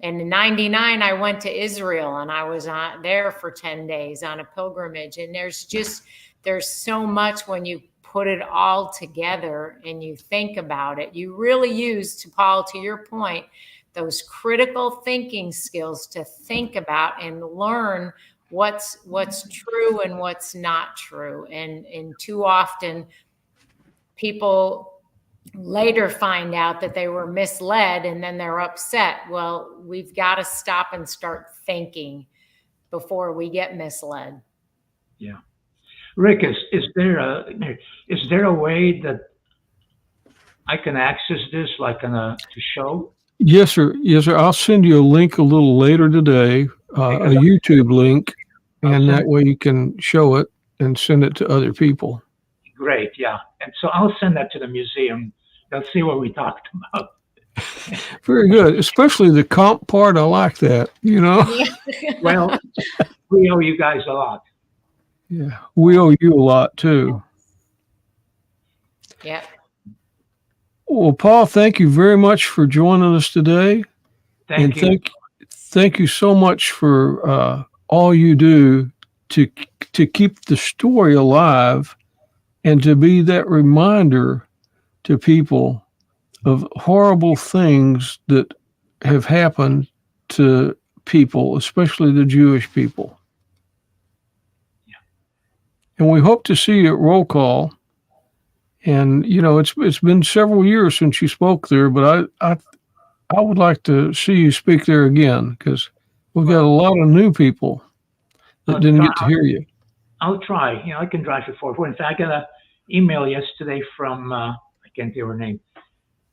And in 99, I went to Israel, and I was there for 10 days on a pilgrimage. And there's so much when you put it all together and you think about it. You really use, Paul, to your point, those critical thinking skills to think about and learn what's true and what's not true. And too often people later find out that they were misled, and then they're upset. Well, we've got to stop and start thinking before we get misled. Yeah. Rick, is there a way that I can access this, like to show? Yes, sir. Yes, sir. I'll send you a link a little later today, a YouTube link, and that way you can show it and send it to other people. Great, yeah. And so I'll send that to the museum. They'll see what we talked about. Very good, especially the comp part. I like that. Well, we owe you guys a lot. Yeah, we owe you a lot too. Yeah. Well, Paul, thank you very much for joining us today. Thank you. Thank you so much for all you do to keep the story alive and to be that reminder to people of horrible things that have happened to people, especially the Jewish people. Yeah. And we hope to see you at Roll Call. And it's been several years since you spoke there, but I would like to see you speak there again, because we've got a lot of new people that didn't get to hear you. I'll try. I can drive it forward. In fact, I got an email yesterday from I can't think of her name,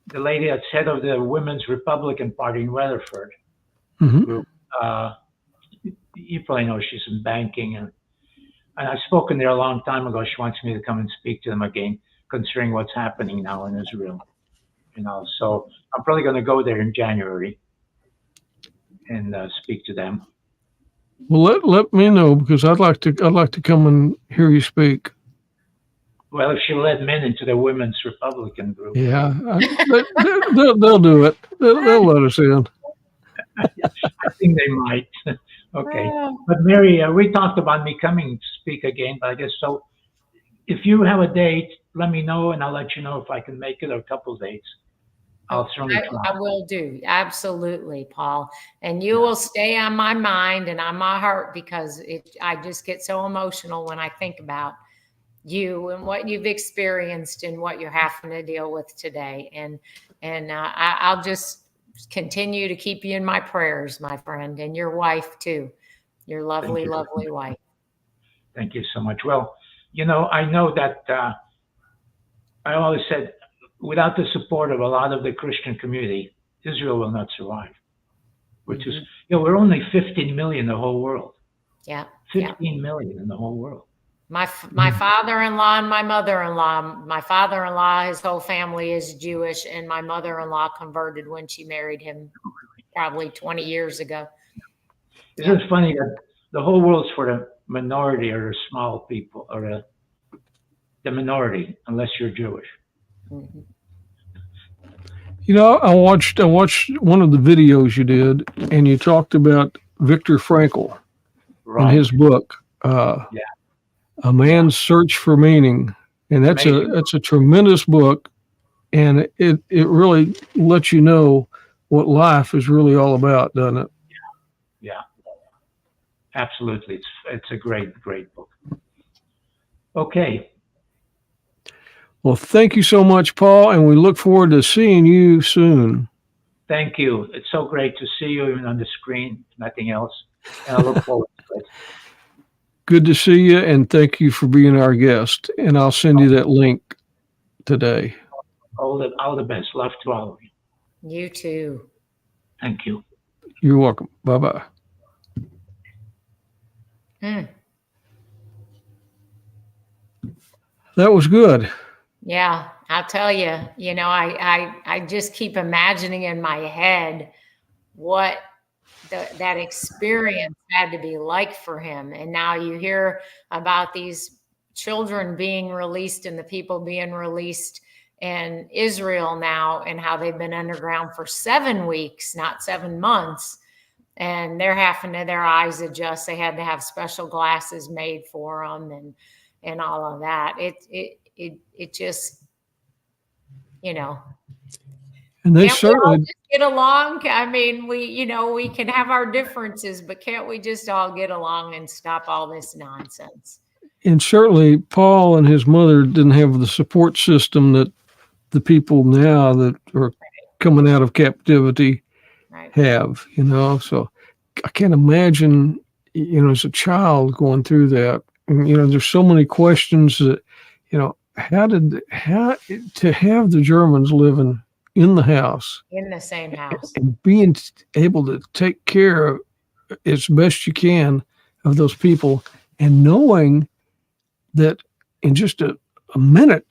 the lady that's head of the Women's Republican Party in Weatherford. Mm-hmm. You probably know she's in banking, and I've spoken there a long time ago. She wants me to come and speak to them again, considering what's happening now in Israel. So I'm probably going to go there in January and speak to them. Well, let me know, because I'd like to come and hear you speak. Well, if she let men into the Women's Republican group. Yeah, they'll do it. They'll let us in. I think they might. Okay. Oh, But Mary, we talked about me coming to speak again, but I guess so. If you have a date, let me know and I'll let you know if I can make it, or a couple of dates. I'll certainly try. I will do. Absolutely, Paul. And you Yeah. will stay on my mind and on my heart because I just get so emotional when I think about you and what you've experienced and what you're having to deal with today. And I'll just continue to keep you in my prayers, my friend, and your wife too. Your lovely, you. lovely wife. Thank you so much. Well, I know that I always said, without the support of a lot of the Christian community, Israel will not survive. Which is, we're only 15 million in the whole world. Yeah. 15 million in the whole world. My father-in-law and my mother-in-law. My father-in-law, his whole family is Jewish, and my mother-in-law converted when she married him probably 20 years ago. Isn't it funny that the whole world's for the minority or the small people or the minority, unless you're Jewish? Mhm. I watched one of the videos you did, and you talked about Viktor Frankl in Right. his book, Yeah. A Man's Search for Meaning, and that's Amazing. a tremendous book, and it really lets you know what life is really all about, doesn't it? Yeah. Absolutely. It's a great book. Okay. Well, thank you so much, Paul, and we look forward to seeing you soon. Thank you. It's so great to see you even on the screen, if nothing else. And I look forward to it. Good to see you, and thank you for being our guest. And I'll send you that link today. All the best. Love to all of you. You too. Thank you. You're welcome. Bye-bye. Mm. That was good. Yeah, I'll tell you, I just keep imagining in my head what that experience had to be like for him. And now you hear about these children being released and the people being released in Israel now and how they've been underground for 7 weeks, not 7 months. And they're having to, their eyes adjust. They had to have special glasses made for them and all of that. It just, And they can't we all certainly, just get along? I mean, we can have our differences, but can't we just all get along and stop all this nonsense? and certainly Paul and his mother didn't have the support system that the people now that are coming out of captivity Right. have, So I can't imagine, as a child going through that. And, there's so many questions that, how to have the Germans living in the house In the same house. and being able to take care of as best you can of those people and knowing that in just a minute,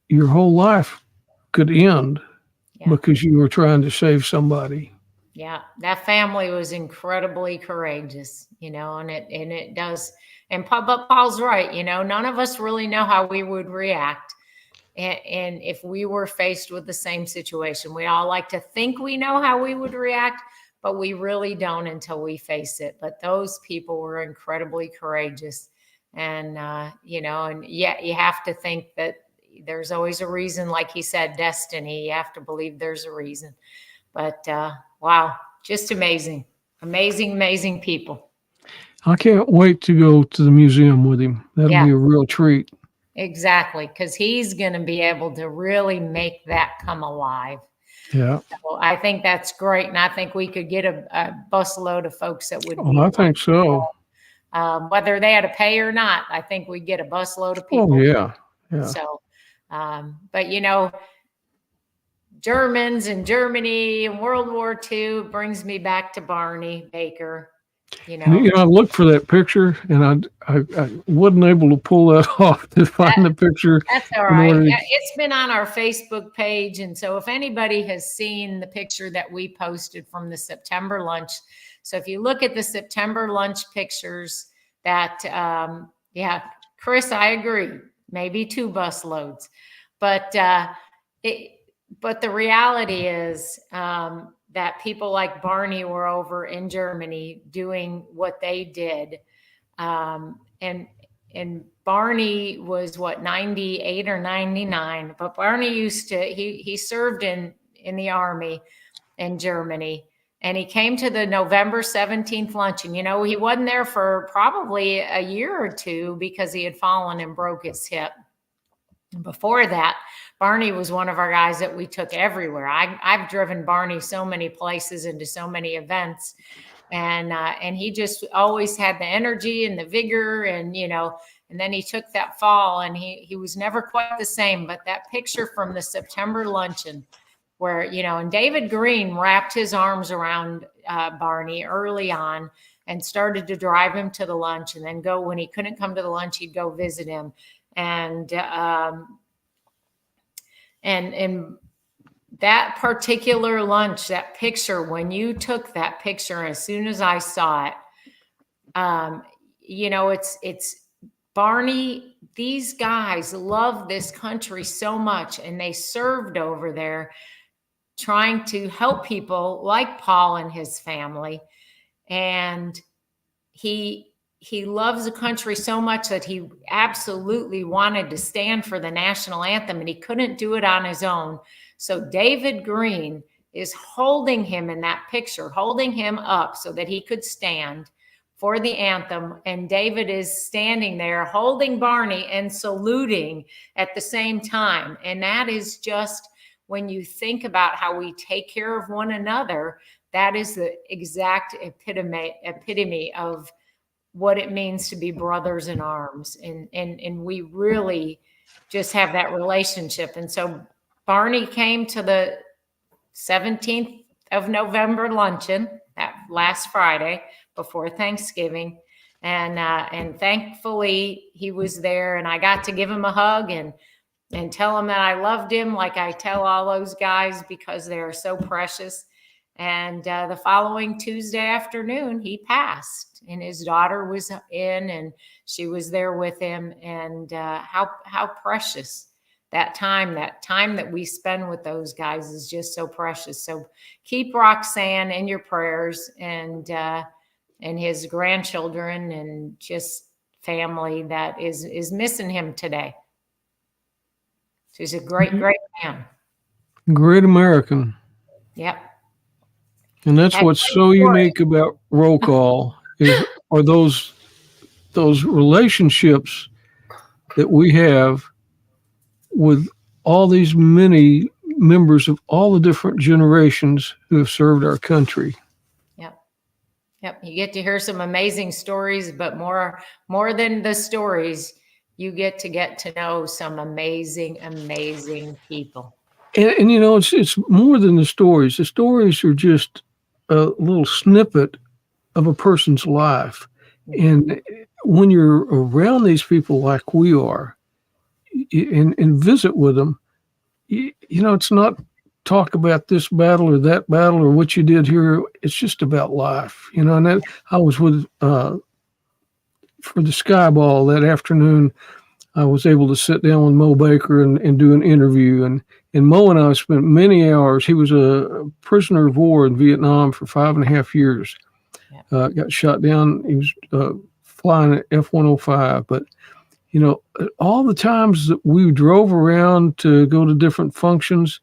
your whole life could end because you were trying to save somebody. Yeah, that family was incredibly courageous, and it does. But Paul's right, none of us really know how we would react. And if we were faced with the same situation, we all like to think we know how we would react, but we really don't until we face it. But those people were incredibly courageous. And, and yet you have to think that there's always a reason, like he said, destiny. You have to believe there's a reason. But wow, just amazing, amazing, amazing people. I can't wait to go to the museum with him. That'll be a real treat. Exactly, because he's going to be able to really make that come alive. Yeah. So I think that's great. And I think we could get a busload of folks that would be. I think so. Whether they had to pay or not, I think we'd get a busload of people. Oh, yeah. Yeah. So, but Germans and Germany and World War II brings me back to Barney Baker. I looked for that picture and I wasn't able to pull that off to find the picture. That's all right. It's been on our Facebook page. And so if anybody has seen the picture that we posted from the September lunch, so if you look at the September lunch pictures that, Chris, I agree, maybe 2 bus loads, but the reality is that people like Barney were over in Germany doing what they did. And Barney was what, 98 or 99, but Barney he served in the army in Germany, and he came to the November 17th luncheon. You know, he wasn't there for probably a year or two because he had fallen and broke his hip. And before that, Barney was one of our guys that we took everywhere. I've driven Barney so many places and to so many events. And he just always had the energy and the vigor, and, you know, and then he took that fall, and he was never quite the same. But that picture from the September luncheon where, you know, and David Green wrapped his arms around Barney early on and started to drive him to the lunch, and then go, when he couldn't come to the lunch, he'd go visit him. And that particular lunch, that picture, when you took that picture, as soon as I saw it, you know, it's Barney. These guys love this country so much, and they served over there trying to help people like Paul and his family. And he loves the country so much that he absolutely wanted to stand for the national anthem, and he couldn't do it on his own. So David Green is holding him in that picture, holding him up so that he could stand for the anthem. And David is standing there holding Barney and saluting at the same time. And that is just, when you think about how we take care of one another, that is the exact epitome of what it means to be brothers in arms. And we really just have that relationship. And so Barney came to the 17th of November luncheon, that last Friday before Thanksgiving. And thankfully he was there, and I got to give him a hug and tell him that I loved him, like I tell all those guys, because they are so precious. And the following Tuesday afternoon, he passed, and his daughter was in, and she was there with him. And how precious that time that we spend with those guys is just so precious. So keep Roxanne in your prayers, and his grandchildren, and just family that is missing him today. He's a great man. Great American. Yep. And that's what's so unique about roll call are those relationships that we have with all these many members of all the different generations who have served our country. Yep. You get to hear some amazing stories, but more than the stories, you get to know some amazing people. And you know, it's more than the stories. The stories are just a little snippet of a person's life. And when you're around these people like we are, and visit with them, you know, it's not talk about this battle or that battle or what you did here. It's just about life, you know. And I was with for the Sky Ball that afternoon. I was able to sit down with Mo Baker and do an interview. And Mo and I spent many hours. He was a prisoner of war in Vietnam for 5.5 years. Got shot down. He was flying an F-105. But, you know, all the times that we drove around to go to different functions,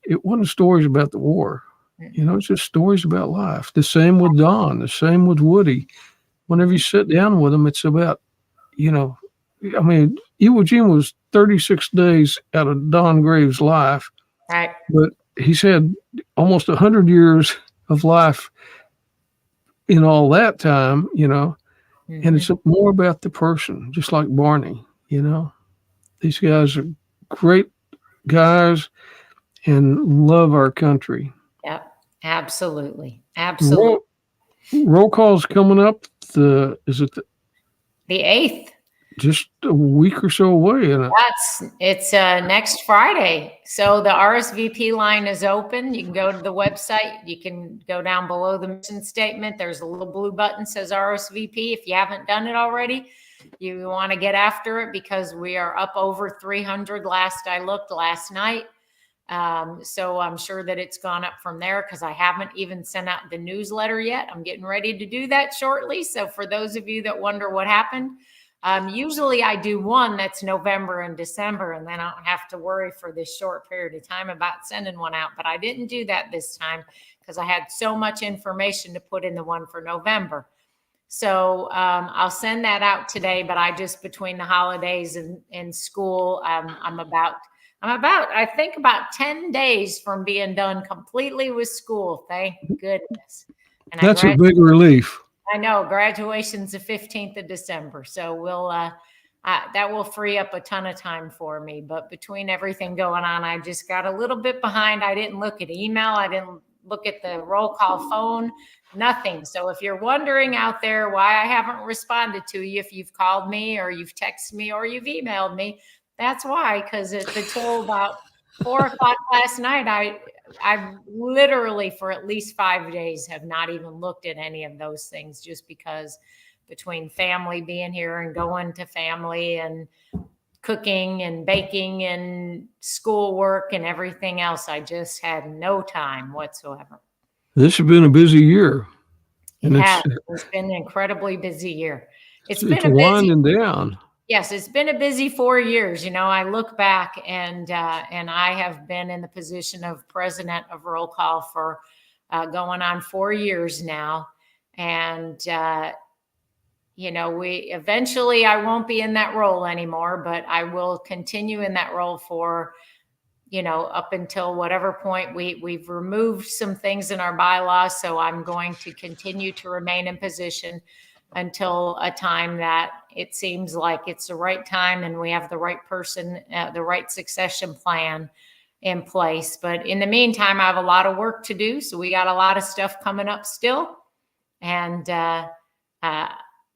it wasn't stories about the war. You know, it's just stories about life. The same with Don, the same with Woody. Whenever you sit down with them, it's about, you know, I mean, Iwo Jima was 36 days out of Don Graves' life. Right. But he's had almost 100 years of life in all that time, you know. Mm-hmm. And it's more about the person, just like Barney, you know. These guys are great guys and love our country. Yep, absolutely. Roll call's coming up. Is it the 8th? Just a week or so away, isn't it? It's next Friday. So the RSVP line is open. You can go to the website. You can go down below the mission statement. There's a little blue button that says RSVP. If you haven't done it already, you want to get after it, because we are up over 300 last I looked last night. So I'm sure that it's gone up from there because I haven't even sent out the newsletter yet. I'm getting ready to do that shortly. So for those of you that wonder what happened, usually I do one that's November and December, and then I don't have to worry for this short period of time about sending one out. But I didn't do that this time because I had so much information to put in the one for November. So I'll send that out today, but I just, between the holidays and school, I'm about, I think, about 10 days from being done completely with school. Thank goodness. And That's a big relief. I know, graduation's the 15th of December. So we'll, that will free up a ton of time for me. But between everything going on, I just got a little bit behind. I didn't look at email. I didn't look at the roll call phone, nothing. So if you're wondering out there why I haven't responded to you, if you've called me or you've texted me or you've emailed me, that's why. Because until about 4 o'clock last night, I literally for at least 5 days have not even looked at any of those things, just because between family being here and going to family and cooking and baking and schoolwork and everything else, I just had no time whatsoever. This has been a busy year. And it's been an incredibly busy year. It's winding down. Yes, it's been a busy 4 years. You know, I look back and I have been in the position of president of Roll Call for going on 4 years now. And, you know, eventually I won't be in that role anymore, but I will continue in that role for, you know, up until whatever point we've removed some things in our bylaws. So I'm going to continue to remain in position until a time that it seems like it's the right time and we have the right person, the right succession plan in place. But in the meantime, I have a lot of work to do. So we got a lot of stuff coming up still. And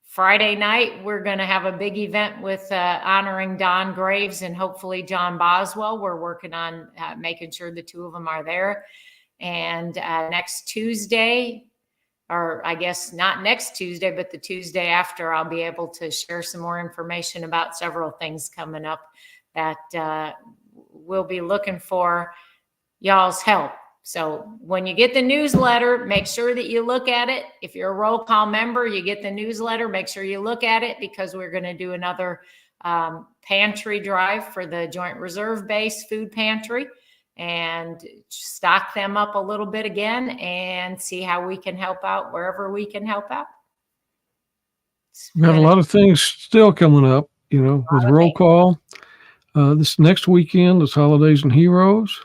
Friday night, we're going to have a big event with honoring Don Graves and hopefully John Boswell. We're working on making sure the two of them are there. And next Tuesday, or I guess not next Tuesday, but the Tuesday after, I'll be able to share some more information about several things coming up that we'll be looking for y'all's help. So when you get the newsletter, make sure that you look at it. If you're a roll call member, you get the newsletter, make sure you look at it, because we're going to do another pantry drive for the Joint Reserve Base food pantry and stock them up a little bit again and see how we can help out wherever we can help out. We got a lot of things still coming up, you know, with roll call. This next weekend is Holidays and Heroes.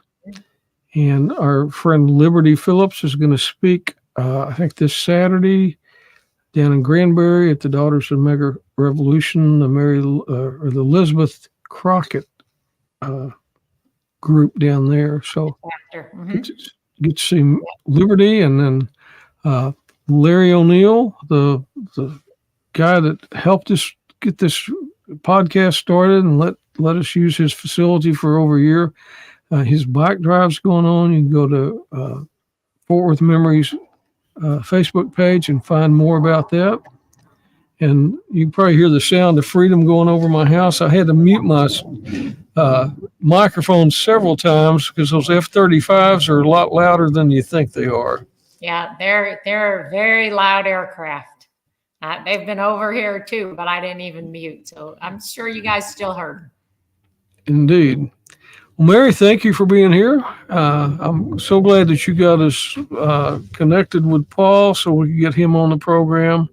And our friend Liberty Phillips is going to speak, I think, this Saturday down in Granbury at the Daughters of Mega Revolution, the Elizabeth Crockett group down there. So get to see Liberty, and then Larry O'Neill, the guy that helped us get this podcast started and let us use his facility for over a year. His bike drive's going on. You can go to Fort Worth Memories Facebook page and find more about that. And you can probably hear the sound of freedom going over my house. I had to mute my microphone several times because those F-35s are a lot louder than you think they are. Yeah, they're very loud aircraft. They've been over here too, but I didn't even mute. So I'm sure you guys still heard. Indeed. Well, Mary, thank you for being here. I'm so glad that you got us connected with Paul so we could get him on the program.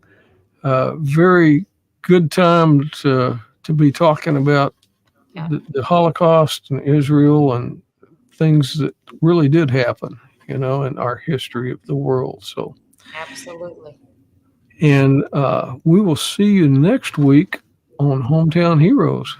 Very good time to be talking about the Holocaust and Israel and things that really did happen, you know, in our history of the world. So absolutely. And we will see you next week on Hometown Heroes.